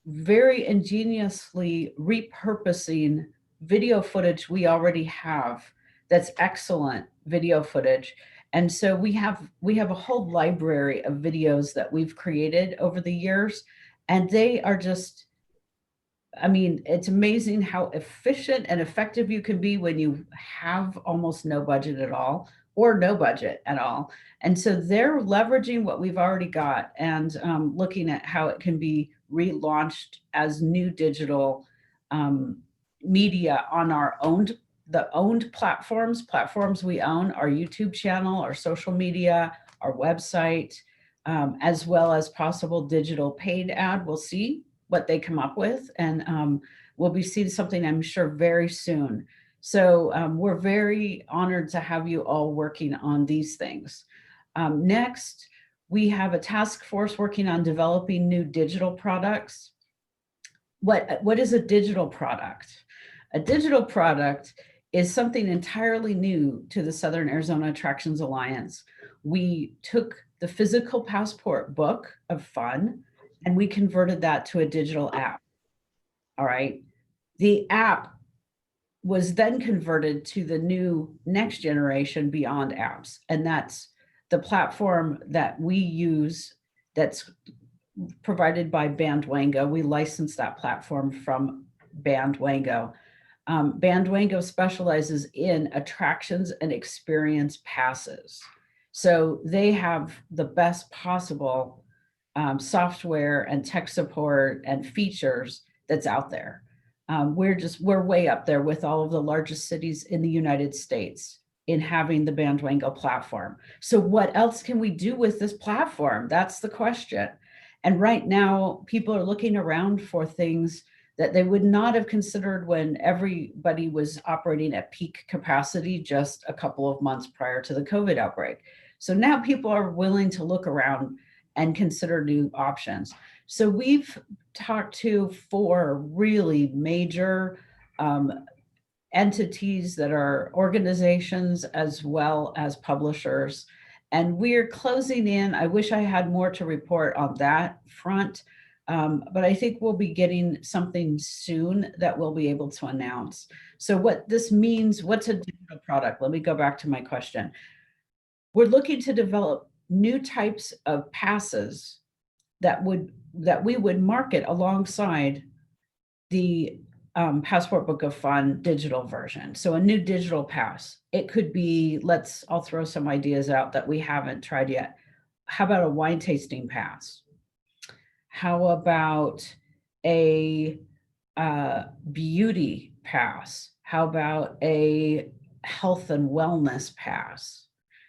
very ingeniously repurposing video footage we already have. That's excellent video footage. And so we have a whole library of videos that we've created over the years, and they are just, I mean, it's amazing how efficient and effective you can be when you have almost no budget at all or no budget at all. And so they're leveraging what we've already got and looking at how it can be relaunched as new digital media on our owned platforms we own, our YouTube channel, our social media, our website, as well as possible digital paid ad. We'll see what they come up with, and we'll be seeing something, I'm sure, very soon. So we're very honored to have you all working on these things. Next, we have a task force working on developing new digital products. What is a digital product? A digital product is something entirely new to the Southern Arizona Attractions Alliance. We took the physical Passport book of fun and we converted that to a digital app. All right. The app was then converted to the new next generation Beyond apps. And that's the platform that we use that's provided by Bandwango. We license that platform from Bandwango. Bandwango specializes in attractions and experience passes. So they have the best possible software and tech support and features that's out there. We're way up there with all of the largest cities in the United States in having the Bandwango platform. So what else can we do with this platform? That's the question. And right now, people are looking around for things that they would not have considered when everybody was operating at peak capacity just a couple of months prior to the COVID outbreak. So now people are willing to look around and consider new options. So we've talked to 4 really major entities that are organizations as well as publishers. And we're closing in. I wish I had more to report on that front. But I think we'll be getting something soon that we'll be able to announce. So what this means, what's a digital product? Let me go back to my question. We're looking to develop new types of passes that we would market alongside the Passport Book of Fun digital version. So a new digital pass. It could be, I'll throw some ideas out that we haven't tried yet. How about a wine tasting pass? How about a beauty pass? How about a health and wellness pass.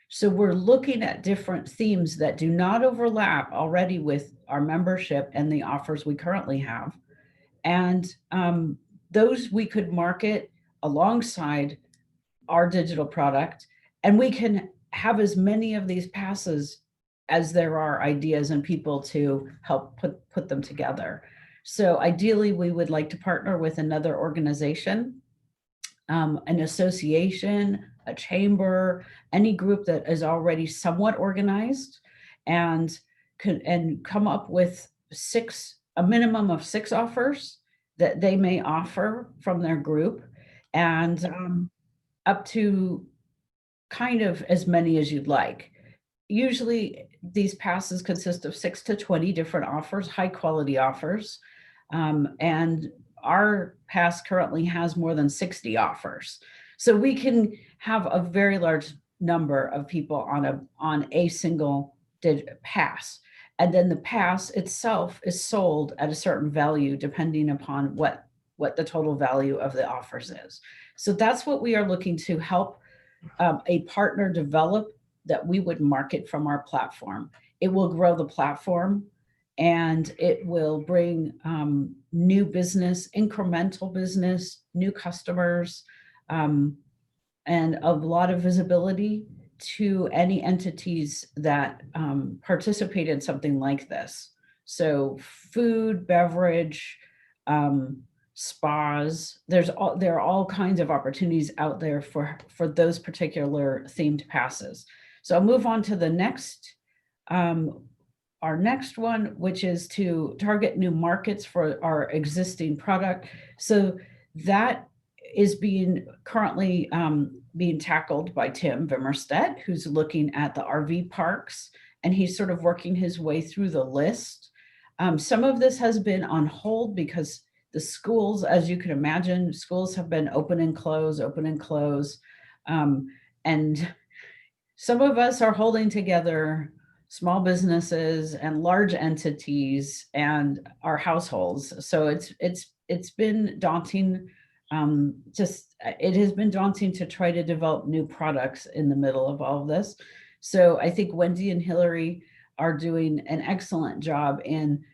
So we're looking at different themes that do not overlap already with our membership and the offers we currently have. And those we could market alongside our digital product, and we can have as many of these passes as there are ideas and people to help put them together. So ideally, we would like to partner with another organization, an association, a chamber, any group that is already somewhat organized, and come up with a minimum of 6 offers that they may offer from their group, and up to kind of as many as you'd like. Usually these passes consist of 6 to 20 different offers, high quality offers. And our pass currently has more than 60 offers. So we can have a very large number of people on a single pass. And then the pass itself is sold at a certain value depending upon what the total value of the offers is. So that's what we are looking to help a partner develop, that we would market from our platform. It will grow the platform, and it will bring new business, incremental business, new customers, and a lot of visibility to any entities that participate in something like this. So food, beverage, spas, there are all kinds of opportunities out there for those particular themed passes. So I'll move on to the next, our next one, which is to target new markets for our existing product. So that is currently being tackled by Tim Bimberstedt, who's looking at the RV parks, and he's sort of working his way through the list. Some of this has been on hold because the schools, as you can imagine, schools have been open and close. And some of us are holding together small businesses and large entities and our households. So it's been daunting. It has been daunting to try to develop new products in the middle of all of this. So I think Wendy and Hillary are doing an excellent job in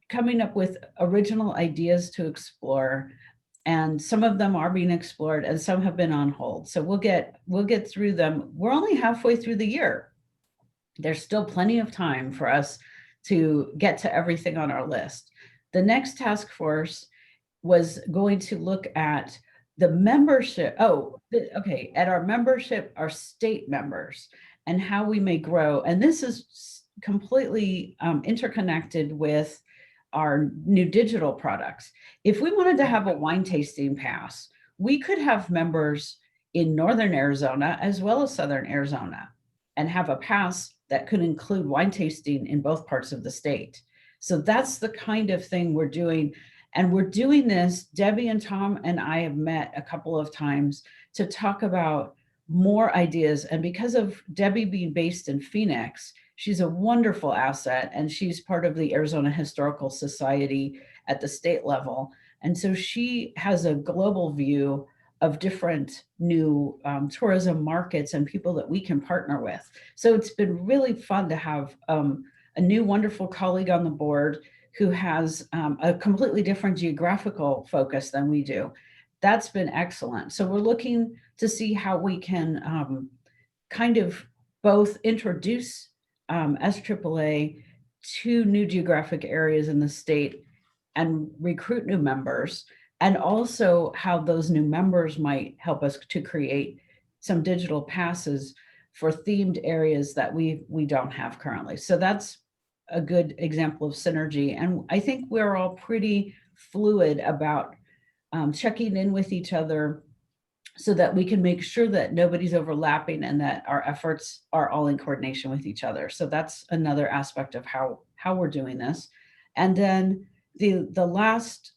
coming up with original ideas to explore, and some of them are being explored and some have been on hold. So we'll get through them. We're only halfway through the year. There's still plenty of time for us to get to everything on our list. The next task force was going to look at the membership. At our membership, our state members, and how we may grow. And this is completely interconnected with our new digital products. If we wanted to have a wine tasting pass, we could have members in Northern Arizona as well as Southern Arizona, and have a pass that could include wine tasting in both parts of the state. So that's the kind of thing we're doing. And we're doing this, Debbie and Tom and I have met a couple of times to talk about more ideas. And because of Debbie being based in Phoenix, she's a wonderful asset, and she's part of the Arizona Historical Society at the state level. And so she has a global view of different new tourism markets and people that we can partner with. So it's been really fun to have a new wonderful colleague on the board who has a completely different geographical focus than we do. That's been excellent. So we're looking to see how we can kind of both introduce SAAA to new geographic areas in the state and recruit new members, and also how those new members might help us to create some digital passes for themed areas that we don't have currently. So that's a good example of synergy. And I think we're all pretty fluid about checking in with each other so that we can make sure that nobody's overlapping and that our efforts are all in coordination with each other. So that's another aspect of how we're doing this. And then the last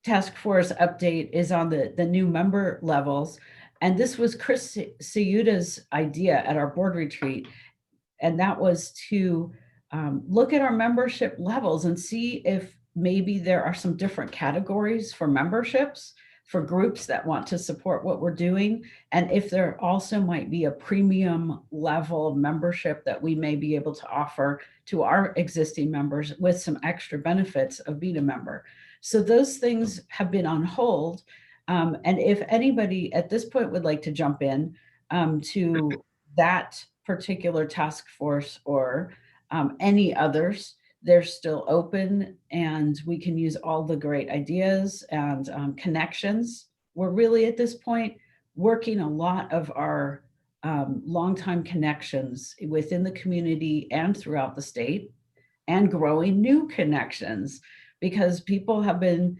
task force update is on the new member levels. And this was Chris Ciuta's idea at our board retreat. And that was to look at our membership levels and see if maybe there are some different categories for memberships for groups that want to support what we're doing. And if there also might be a premium level of membership that we may be able to offer to our existing members with some extra benefits of being a member. So those things have been on hold. And if anybody at this point would like to jump in to that particular task force or any others, they're still open, and we can use all the great ideas and connections. We're really at this point working a lot of our longtime connections within the community and throughout the state, and growing new connections, because people have been,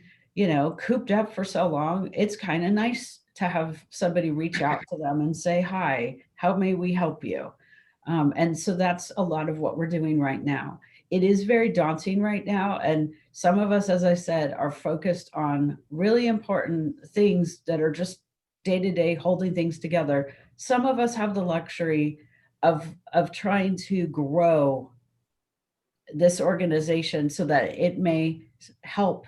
cooped up for so long. It's kind of nice to have somebody reach out to them and say, hi, how may we help you? And so that's a lot of what we're doing right now. It is very daunting right now. And some of us, as I said, are focused on really important things that are just day-to-day holding things together. Some of us have the luxury of trying to grow this organization so that it may help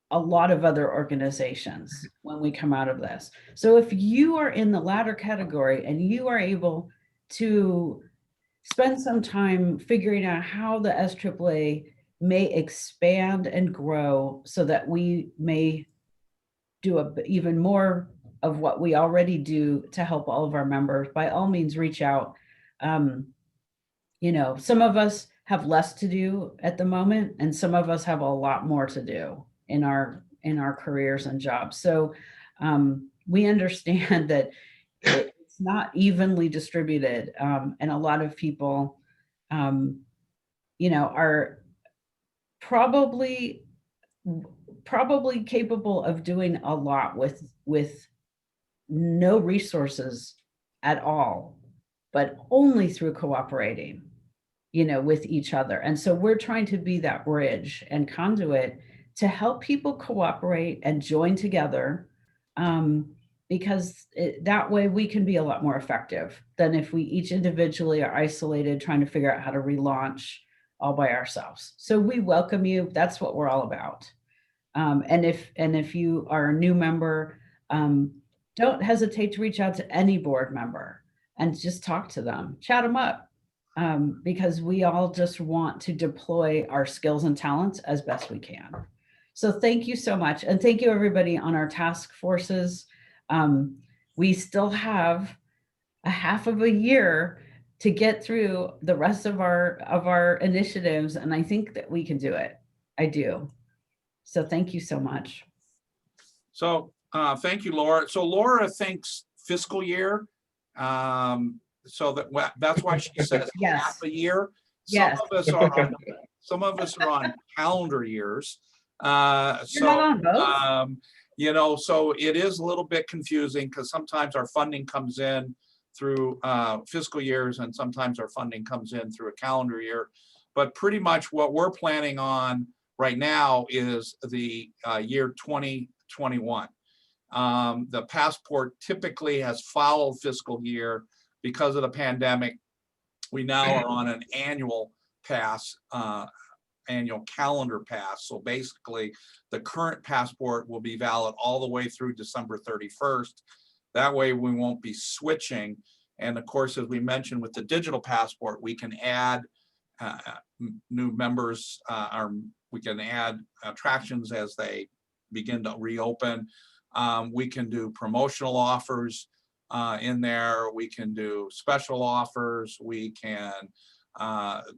a lot of other organizations when we come out of this. So if you are in the latter category and you are able to spend some time figuring out how the SAAA may expand and grow so that we may do even more of what we already do to help all of our members, by all means, reach out. Some of us have less to do at the moment, and some of us have a lot more to do in our careers and jobs. So we understand that it's not evenly distributed, and a lot of people, are probably capable of doing a lot with no resources at all, but only through cooperating, with each other. And so we're trying to be that bridge and conduit to help people cooperate and join together, because that way we can be a lot more effective than if we each individually are isolated trying to figure out how to relaunch all by ourselves. So we welcome you. That's what we're all about. And if you are a new member, don't hesitate to reach out to any board member and just talk to them, chat them up, because we all just want to deploy our skills and talents as best we can. So thank you so much. And thank you everybody on our task forces. We still have a half of a year to get through the rest of our initiatives. And I think that we can do it. I do. So thank you so much. So thank you, Laura. So Laura thinks fiscal year. So that's why she says Yes. half a year. Yes. Some of us are on calendar years. You're not on both? So it is a little bit confusing because sometimes our funding comes in through fiscal years and sometimes our funding comes in through a calendar year. But pretty much what we're planning on right now is the year 2021. The passport typically has followed fiscal year. Because of the pandemic, we now are on an annual pass, annual calendar pass. So basically, the current passport will be valid all the way through December 31st. That way we won't be switching. And of course, as we mentioned with the digital passport, we can add new members, we can add attractions as they begin to reopen. We can do promotional offers in there. We can do special offers. We can,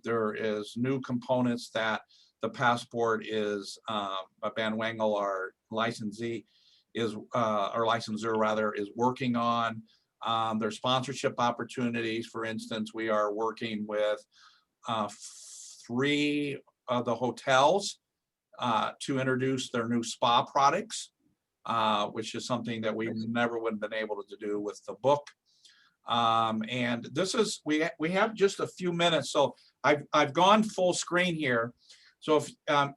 there is new components that the passport is, Van Wengel, our licensee, is, our licensor rather, is working on. There's sponsorship opportunities. For instance, we are working with 3 of the hotels to introduce their new spa products, which is something that we never would have been able to do with the book. And this is, we have just a few minutes, so I've gone full screen here. So if,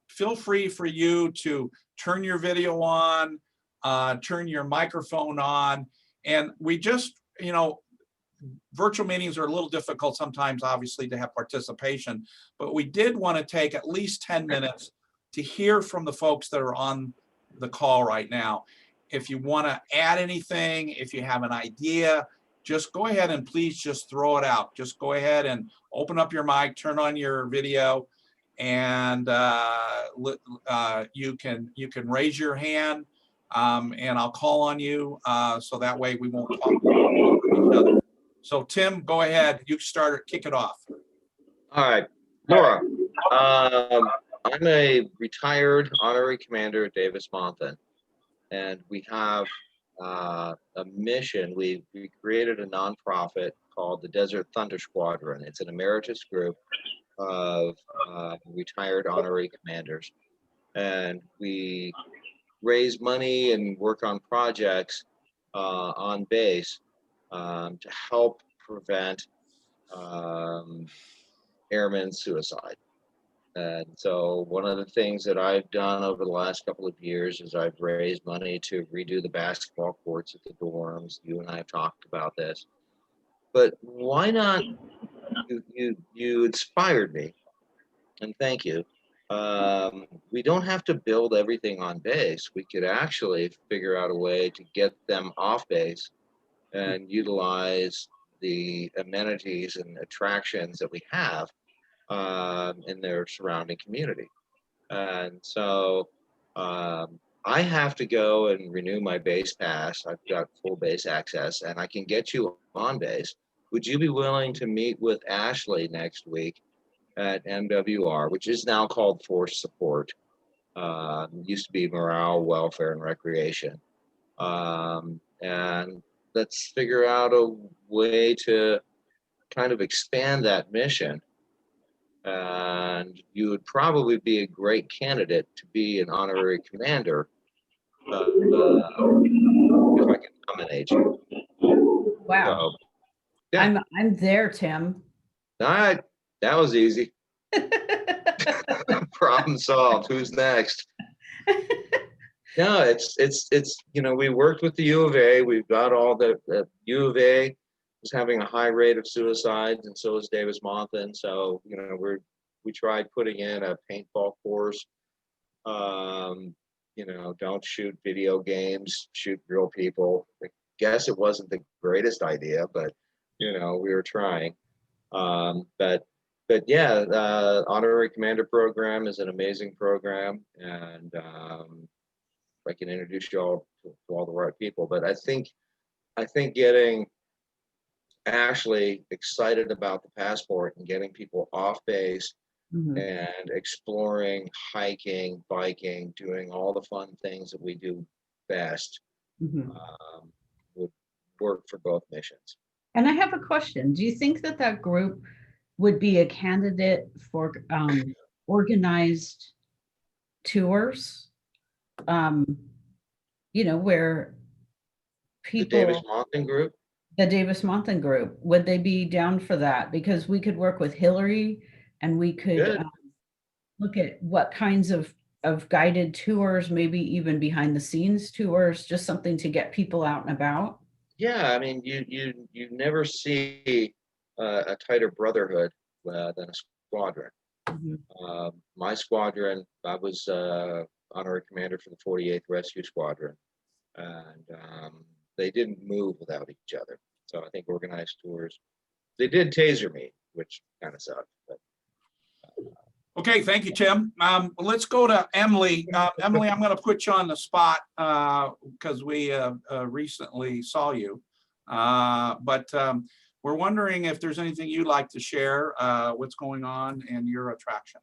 feel free for you to turn your video on, turn your microphone on, and we just, virtual meetings are a little difficult sometimes, obviously, to have participation, but we did want to take at least 10 minutes to hear from the folks that are on the call right now. if you want to add anything, if you have an idea, just go ahead and please just throw it out. Just go ahead and open up your mic, turn on your video, and you can raise your hand, and I'll call on you, so that way we won't talk over each other. So Tim, go ahead. You start, kick it off. All right, Laura. I'm a retired honorary commander at Davis-Monthan, and we have a mission. We created a nonprofit called the Desert Thunder Squadron. It's an emeritus group of retired honorary commanders, and we raise money and work on projects on base to help prevent airmen suicide. And so one of the things that I've done over the last couple of years is I've raised money to redo the basketball courts at the dorms. You and I have talked about this, but why not? You inspired me, and thank you. We don't have to build everything on base. We could actually figure out a way to get them off base and utilize the amenities and attractions that we have in their surrounding community. And so I have to go and renew my base pass. I've got full base access, and I can get you on base. Would you be willing to meet with Ashley next week at MWR, which is now called Force Support? Used to be Morale, Welfare, and Recreation. And let's figure out a way to kind of expand that mission. And you would probably be a great candidate to be an honorary commander if I can nominate you. Wow. So, yeah. I'm there, Tim. All right, that was easy. Problem solved. Who's next? No, it's we worked with the U of A. We've got all the U of A is having a high rate of suicides, and so is Davis-Monthan. So we tried putting in a paintball course. Don't shoot video games, shoot real people. I guess it wasn't the greatest idea, but we were trying. But yeah, honorary commander program is an amazing program, and I can introduce you all to all the right people. But I think getting Ashley excited about the passport and getting people off base and exploring, hiking, biking, doing all the fun things that we do best would work for both missions. And I have a question. Do you think that group would be a candidate for organized tours? Where people. The Davis-Monthan group? The Davis-Monthan group. Would they be down for that? Because we could work with Hillary, and we could look at what kinds of guided tours, maybe even behind the scenes tours, just something to get people out and about. Yeah, I mean, you never see a tighter brotherhood than a squadron. My squadron, I was honorary commander for the 48th Rescue Squadron, and they didn't move without each other. So I think organized tours. They did taser me, which kind of sucked. But Okay, thank you, Tim. Let's go to Emily. Emily, I'm going to put you on the spot because we recently saw you. But we're wondering if there's anything you'd like to share, what's going on in your attraction.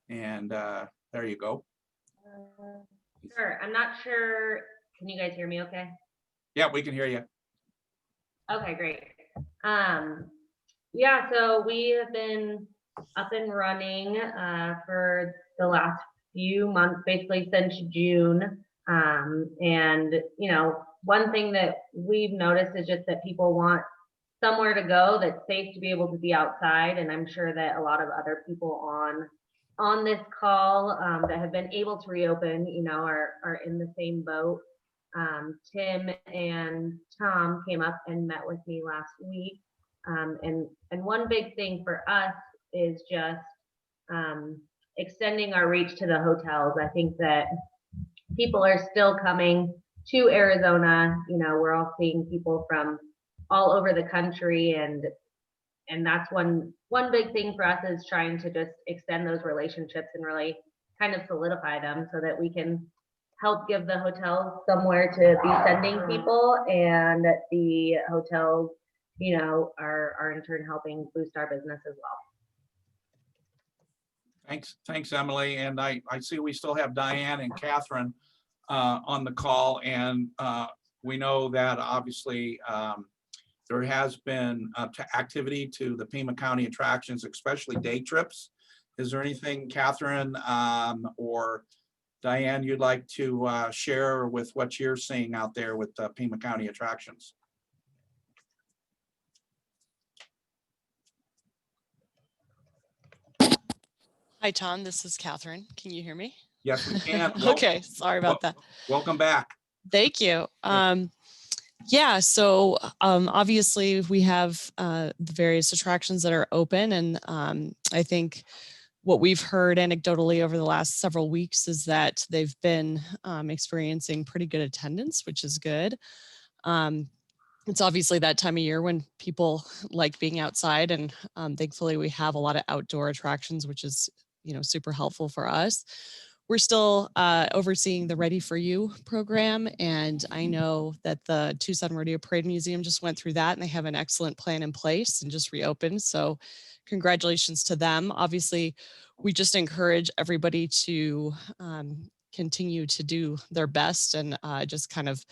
And there you go. Sure. I'm not sure. Can you guys hear me okay? Yeah, we can hear you. Okay, great. Yeah, so we have been up and running for the last few months, basically since June. And one thing that we've noticed is just that people want somewhere to go that's safe to be able to be outside. And I'm sure that a lot of other people on this call that have been able to reopen, are in the same boat. Tim and Tom came up and met with me last week. And one big thing for us is just extending our reach to the hotels. I think that people are still coming to Arizona. You know, we're all seeing people from all over the country, and that's one big thing for us is trying to just extend those relationships and really kind of solidify them so that we can help give the hotels somewhere to be sending people, and the hotels, you know, are in turn helping boost our business as well. Thanks, Emily. And I see we still have Diane and Catherine on the call. And we know that obviously there has been activity to the Pima County attractions, especially day trips. Is there anything, Catherine or Diane, you'd like to share with what you're seeing out there with Pima County attractions? Hi, Tom. This is Catherine. Can you hear me? Yes, we can. Okay, sorry about that. Welcome back. Thank you. Yeah, so obviously we have the various attractions that are open, and I think what we've heard anecdotally over the last several weeks is that they've been experiencing pretty good attendance, which is good. It's obviously that time of year when people like being outside, and thankfully we have a lot of outdoor attractions, which is, you know, super helpful for us. We're still overseeing the Ready for You program, and I know that the Tucson Rodeo Parade Museum just went through that, and they have an excellent plan in place and just reopened. So congratulations to them. Obviously, we just encourage everybody to continue to do their best and just kind of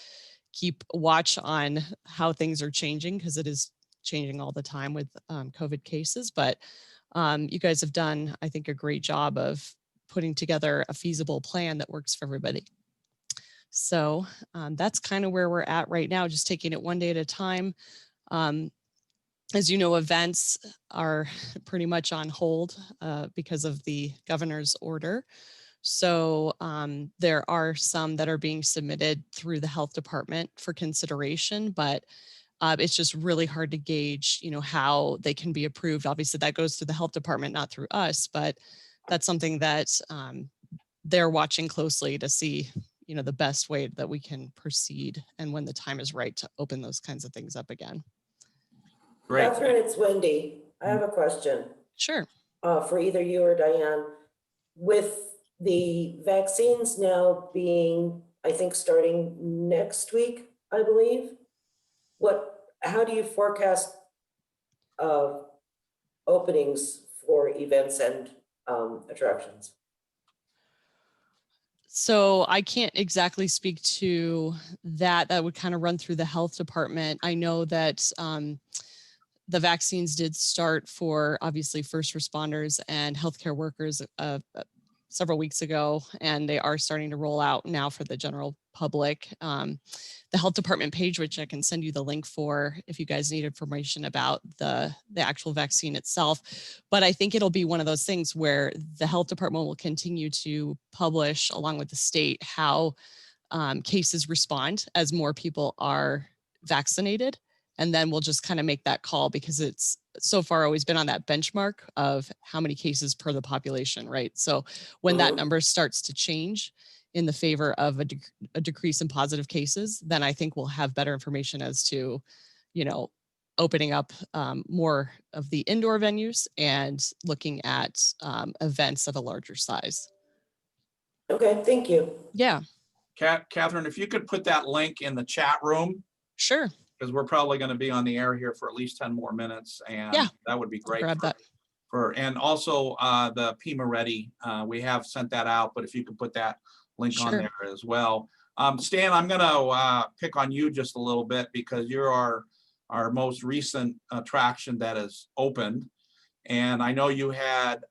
keep watch on how things are changing, because it is changing all the time with COVID cases. But you guys have done, I think, a great job of putting together a feasible plan that works for everybody. So that's kind of where we're at right now, just taking it one day at a time. As you know, events are pretty much on hold because of the governor's order. So there are some that are being submitted through the health department for consideration, but it's just really hard to gauge, you know, how they can be approved. Obviously that goes through the health department, not through us, but that's something that they're watching closely to see, you know, the best way that we can proceed and when the time is right to open those kinds of things up again. Great. Catherine, it's Wendy. I have a question. Sure. For either you or Diane. With the vaccines now being, I think, starting next week, I believe, how do you forecast openings for events and attractions? So I can't exactly speak to that. That would kind of run through the health department. I know that the vaccines did start for obviously first responders and healthcare workers several weeks ago, and they are starting to roll out now for the general public. The health department page, which I can send you the link for if you guys need information about the actual vaccine itself. But I think it'll be one of those things where the health department will continue to publish along with the state how cases respond as more people are vaccinated. And then we'll just kind of make that call, because it's so far always been on that benchmark of how many cases per the population, right? So when that number starts to change in the favor of a decrease in positive cases, then I think we'll have better information as to, you know, opening up more of the indoor venues and looking at events of a larger size. Okay, thank you. Yeah. Catherine, if you could put that link in the chat room. Sure. Because we're probably going to be on the air here for at least 10 more minutes, and yeah, that would be great. Grab that. And also the Pima Ready, we have sent that out, but if you could put that link on there as well. Stan, I'm going to pick on you just a little bit, because you're our most recent attraction that is opened, and I know you had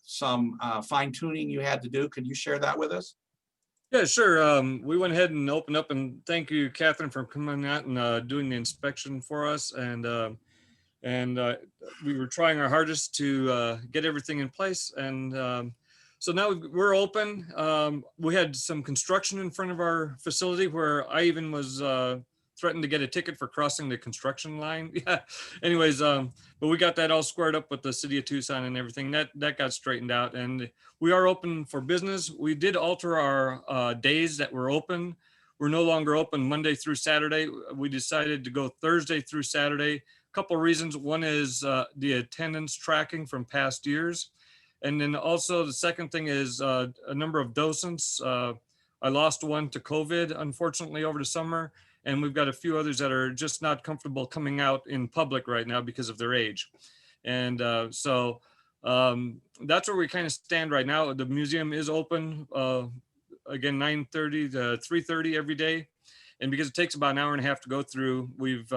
some fine tuning you had to do. Could you share that with us? Yeah, sure. We went ahead and opened up, and thank you, Catherine, for coming out and doing the inspection for us. And we were trying our hardest to get everything in place. And so now we're open. We had some construction in front of our facility where I even was threatened to get a ticket for crossing the construction line. Yeah. Anyways, but we got that all squared up with the city of Tucson and everything. That got straightened out, and we are open for business. We did alter our days that we're open. We're no longer open Monday through Saturday. We decided to go Thursday through Saturday. Couple reasons. One is the attendance tracking from past years. And then also the second thing is a number of docents. I lost one to COVID, unfortunately, over the summer. And we've got a few others that are just not comfortable coming out in public right now because of their age. And so that's where we kind of stand right now. The museum is open, again, 9:30 to 3:30 every day. And because it takes about an hour and a half to go through, we've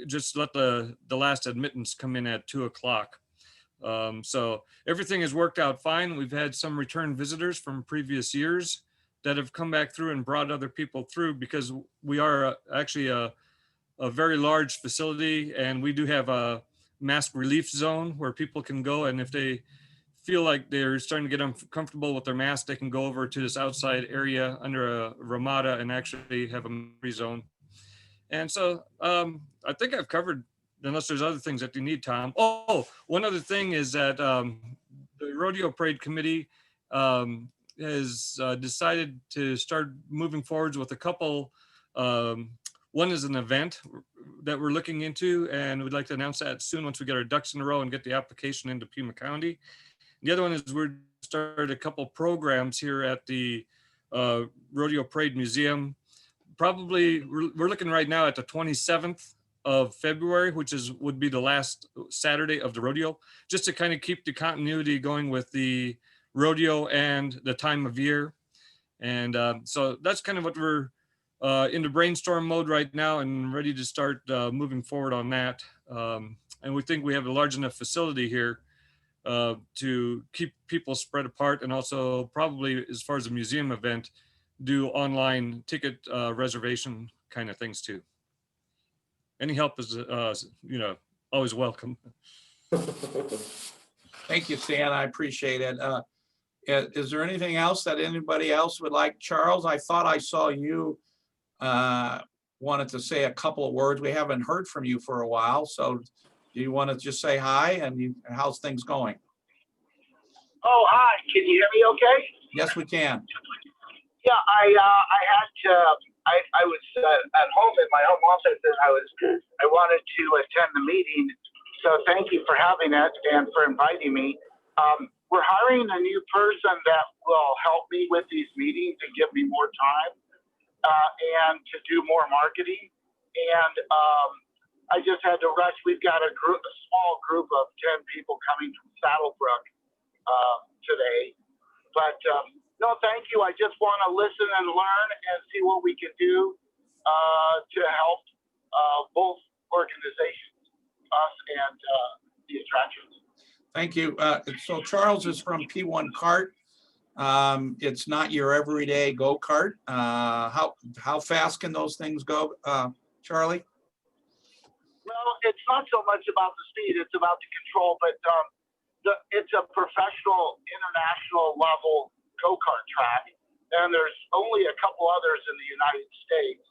just let the last admittance come in at 2 o'clock. So everything has worked out fine. We've had some return visitors from previous years that have come back through and brought other people through, because we are actually a very large facility, and we do have a mask relief zone where people can go, and if they feel like they're starting to get uncomfortable with their mask, they can go over to this outside area under a ramada and actually have a free zone. And so I think I've covered, unless there's other things that you need, Tom. Oh, one other thing is that the Rodeo Parade Committee has decided to start moving forwards with a couple. One is an event that we're looking into, and we'd like to announce that soon once we get our ducks in a row and get the application into Pima County. The other one is we're started a couple programs here at the Rodeo Parade Museum. Probably we're looking right now at the 27th of February, which would be the last Saturday of the rodeo, just to kind of keep the continuity going with the rodeo and the time of year. And so that's kind of what we're in the brainstorm mode right now and ready to start moving forward on that. And we think we have a large enough facility here to keep people spread apart, and also probably, as far as a museum event, do online ticket reservation kind of things too. Any help is, always welcome. Thank you, Stan. I appreciate it. Is there anything else that anybody else would like? Charles, I thought I saw you wanted to say a couple of words. We haven't heard from you for a while, so do you want to just say hi, and how's things going? Oh, hi. Can you hear me okay? Yes, we can. Yeah, I was at home in my home office, and I wanted to attend the meeting. So thank you for having it and for inviting me. We're hiring a new person that will help me with these meetings and give me more time and to do more marketing. And I just had to rush. We've got a small group of 10 people coming from Saddlebrook today. But no, thank you. I just want to listen and learn and see what we can do to help both organizations, us and the attractions. Thank you. So Charles is from P1 Kart. It's not your everyday go-kart. How fast can those things go, Charlie? Well, it's not so much about the speed, it's about the control, but it's a professional, international level go-kart track, and there's only a couple others in the United States.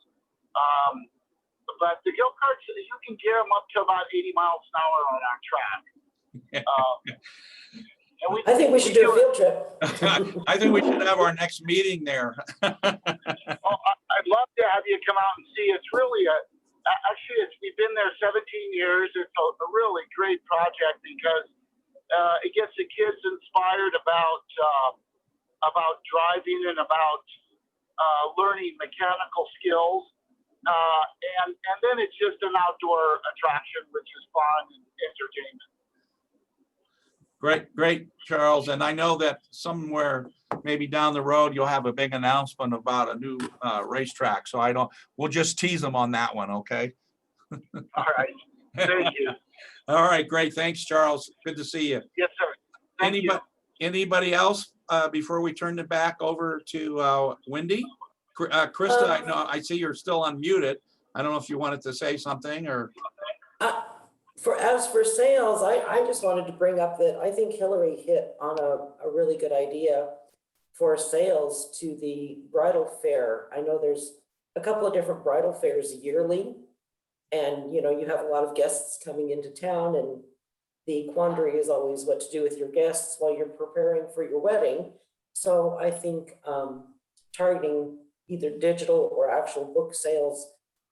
But the go-karts, you can get them up to about 80 miles an hour on our track. I think we should do a field trip. I think we should have our next meeting there. Well, I'd love to have you come out and see. It's really we've been there 17 years. It's a really great project because it gets the kids inspired about driving and about learning mechanical skills. And then it's just an outdoor attraction, which is fun and entertainment. Great, Charles. And I know that somewhere maybe down the road, you'll have a big announcement about a new racetrack. So we'll just tease them on that one. Okay. All right. Thank you. All right. Great. Thanks, Charles. Good to see you. Yes, sir. Thank you. Anybody else before we turn it back over to Wendy? Krista, I know I see you're still unmuted. I don't know if you wanted to say something or. As for sales, I just wanted to bring up that I think Hillary hit on a really good idea for sales to the bridal fair. I know there's a couple of different bridal fairs yearly. And, you have a lot of guests coming into town, and the quandary is always what to do with your guests while you're preparing for your wedding. So I think targeting either digital or actual book sales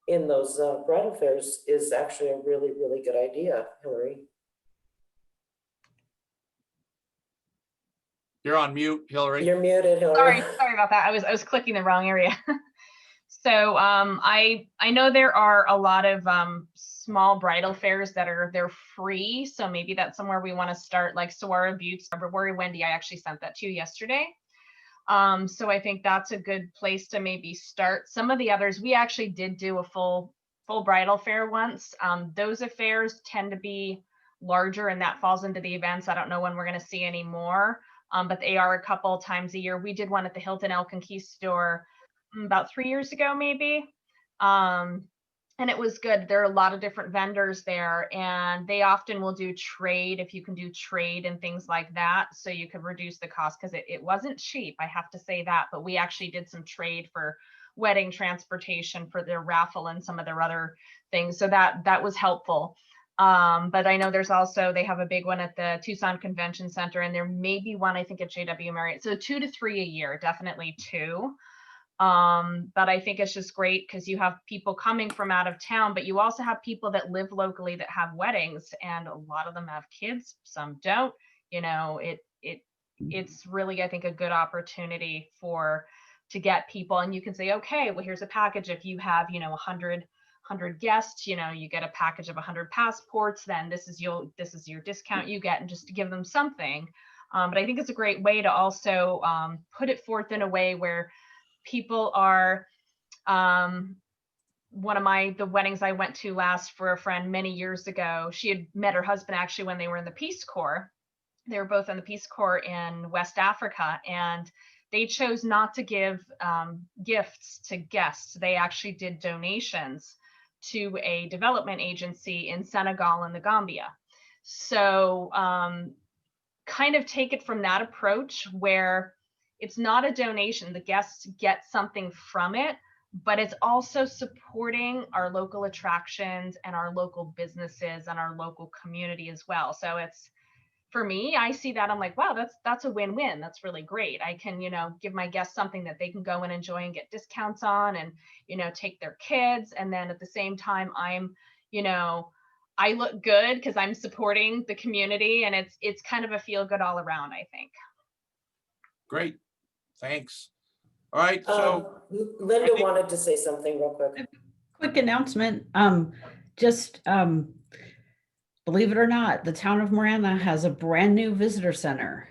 in those bridal fairs is actually a really, really good idea, Hillary. You're on mute, Hillary. You're muted, Hillary. Sorry about that. I was clicking the wrong area. So I know there are a lot of small bridal fairs that they're free. So maybe that's somewhere we want to start, like SAAA Buttes, Worry Wendy. I actually sent that to you yesterday. So I think that's a good place to maybe start. Some of the others, we actually did do a full bridal fair once. Those affairs tend to be larger, and that falls into the events. I don't know when we're going to see any more, but they are a couple times a year. We did one at the Hilton El Conquistador about 3 years ago, maybe. And it was good. There are a lot of different vendors there, and they often will do trade, if you can do trade and things like that, so you could reduce the cost, because it wasn't cheap, I have to say that. But we actually did some trade for wedding transportation for their raffle and some of their other things, so that was helpful. But I know there's also, they have a big one at the Tucson Convention Center, and there may be one, I think, at JW Marriott. So 2 to 3 a year, definitely 2. But I think it's just great because you have people coming from out of town, but you also have people that live locally that have weddings, and a lot of them have kids, some don't. It's really, I think, a good opportunity to get people, and you can say, okay, well, here's a package. If you have, 100 guests, you get a package of 100 passports, then this is your discount you get, and just to give them something. But I think it's a great way to also put it forth in a way where people are, one of the weddings I went to last for a friend many years ago, she had met her husband actually when they were in the Peace Corps. They were both in the Peace Corps in West Africa, and they chose not to give gifts to guests. They actually did donations to a development agency in Senegal and the Gambia. So kind of take it from that approach where it's not a donation, the guests get something from it, but it's also supporting our local attractions and our local businesses and our local community as well. So it's, for me, I see that, I'm like, wow, that's a win-win. That's really great. I can, give my guests something that they can go and enjoy and get discounts on, and, take their kids. And then at the same time, I'm, I look good because I'm supporting the community, and it's kind of a feel good all around, I think. Great. Thanks. All right. So Linda wanted to say something real quick. Quick announcement. Believe it or not, the town of Marana has a brand new visitor center.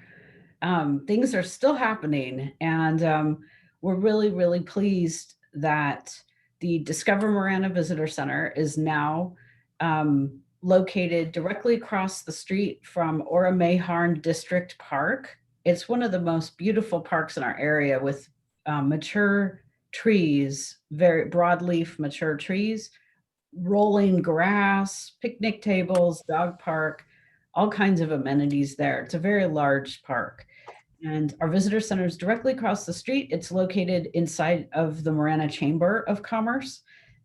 Things are still happening, and we're really, really pleased that the Discover Marana Visitor Center is now located directly across the street from Ora-Mayharn District Park. It's one of the most beautiful parks in our area, with mature trees, very broadleaf mature trees, rolling grass, picnic tables, dog park, all kinds of amenities there. It's a very large park. And our visitor center is directly across the street. It's located inside of the Marana Chamber of Commerce,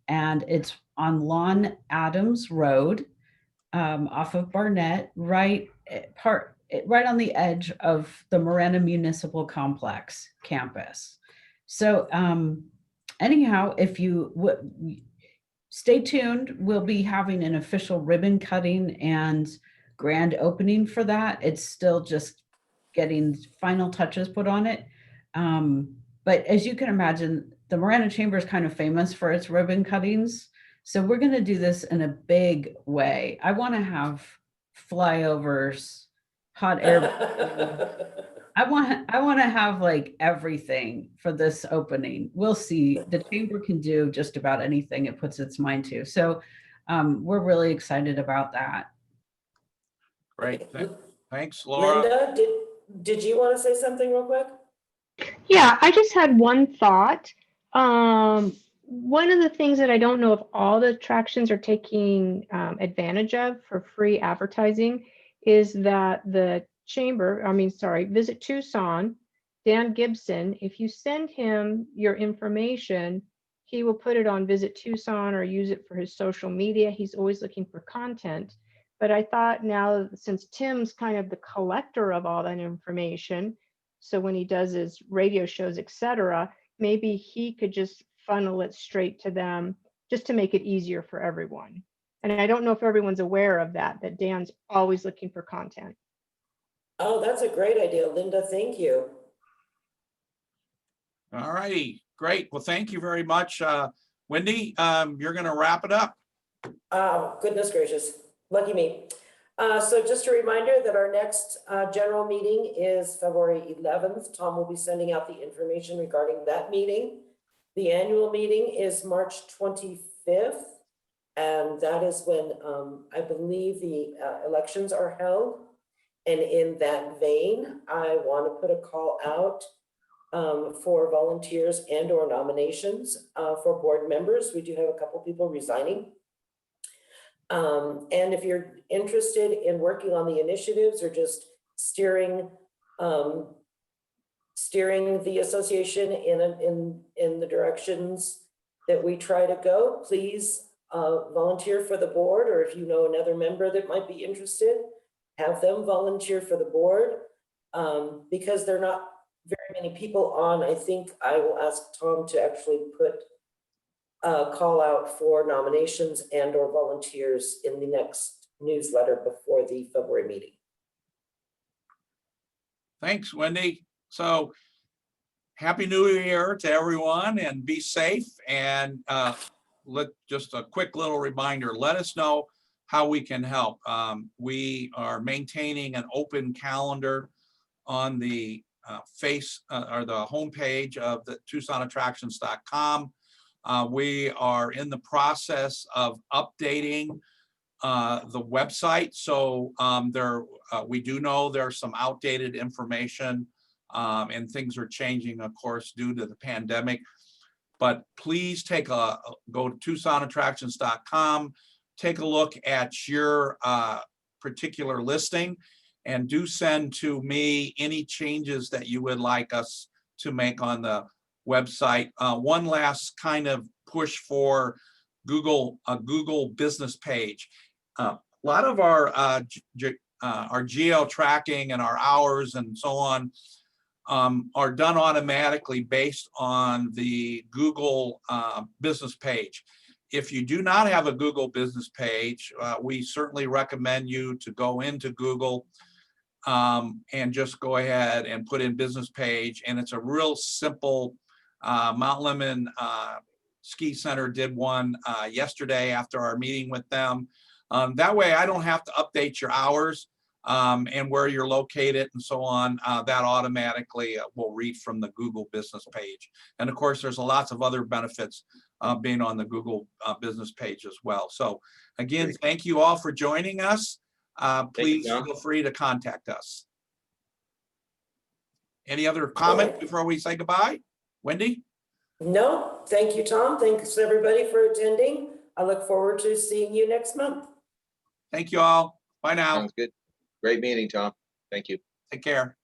and it's on Lon Adams Road, off of Barnett, right on the edge of the Marana Municipal Complex campus. So anyhow, if you stay tuned, we'll be having an official ribbon cutting and grand opening for that. It's still just getting final touches put on it. But as you can imagine, the Marana Chamber is kind of famous for its ribbon cuttings. So we're going to do this in a big way. I want to have flyovers, hot air. I want to have like everything for this opening. We'll see. The chamber can do just about anything it puts its mind to. So we're really excited about that. great. Thanks, Laura. Linda, did you want to say something real quick? Yeah, I just had one thought. One of the things that I don't know if all the attractions are taking advantage of for free advertising is that the Visit Tucson, Dan Gibson, if you send him your information, he will put it on Visit Tucson or use it for his social media. He's always looking for content. But I thought now, since Tim's kind of the collector of all that information, so when he does his radio shows, etc., maybe he could just funnel it straight to them just to make it easier for everyone. And I don't know if everyone's aware of that, that Dan's always looking for content. Oh, that's a great idea, Linda. Thank you. All righty, great. Well, thank you very much. Wendy, you're going to wrap it up. Goodness gracious, lucky me. So just a reminder that our next general meeting is February 11th. Tom will be sending out the information regarding that meeting. The annual meeting is March 25th, and that is when I believe the elections are held. And in that vein, I want to put a call out for volunteers and or nominations for board members. We do have a couple people resigning. And if you're interested in working on the initiatives or just steering the association in the directions that we try to go, please volunteer for the board, or if you know another member that might be interested, have them volunteer for the board. Because there are not very many people on, I think I will ask Tom to actually put a call out for nominations and or volunteers in the next newsletter before the February meeting. Thanks, Wendy. So Happy New Year to everyone and be safe. And just a quick little reminder, let us know how we can help. We are maintaining an open calendar on the or the homepage of the TucsonAttractions.com. We are in the process of updating the website. So we do know there's some outdated information and things are changing, of course, due to the pandemic. But please go to TucsonAttractions.com, take a look at your particular listing, and do send to me any changes that you would like us to make on the website. One last kind of push for a Google business page. A lot of our geo tracking and our hours and so on are done automatically based on the Google business page. If you do not have a Google business page, we certainly recommend you to go into Google and just go ahead and put in business page. And it's a real simple. Mount Lemmon Ski Center did one yesterday after our meeting with them. That way I don't have to update your hours and where you're located and so on. That automatically will read from the Google business page. And of course, there's lots of other benefits being on the Google business page as well. So again, thank you all for joining us. Please feel free to contact us. Any other comment before we say goodbye? Wendy? No, thank you, Tom. Thanks everybody for attending. I look forward to seeing you next month. Thank you all. Bye now. Sounds good. Great meeting, Tom. Thank you. Take care.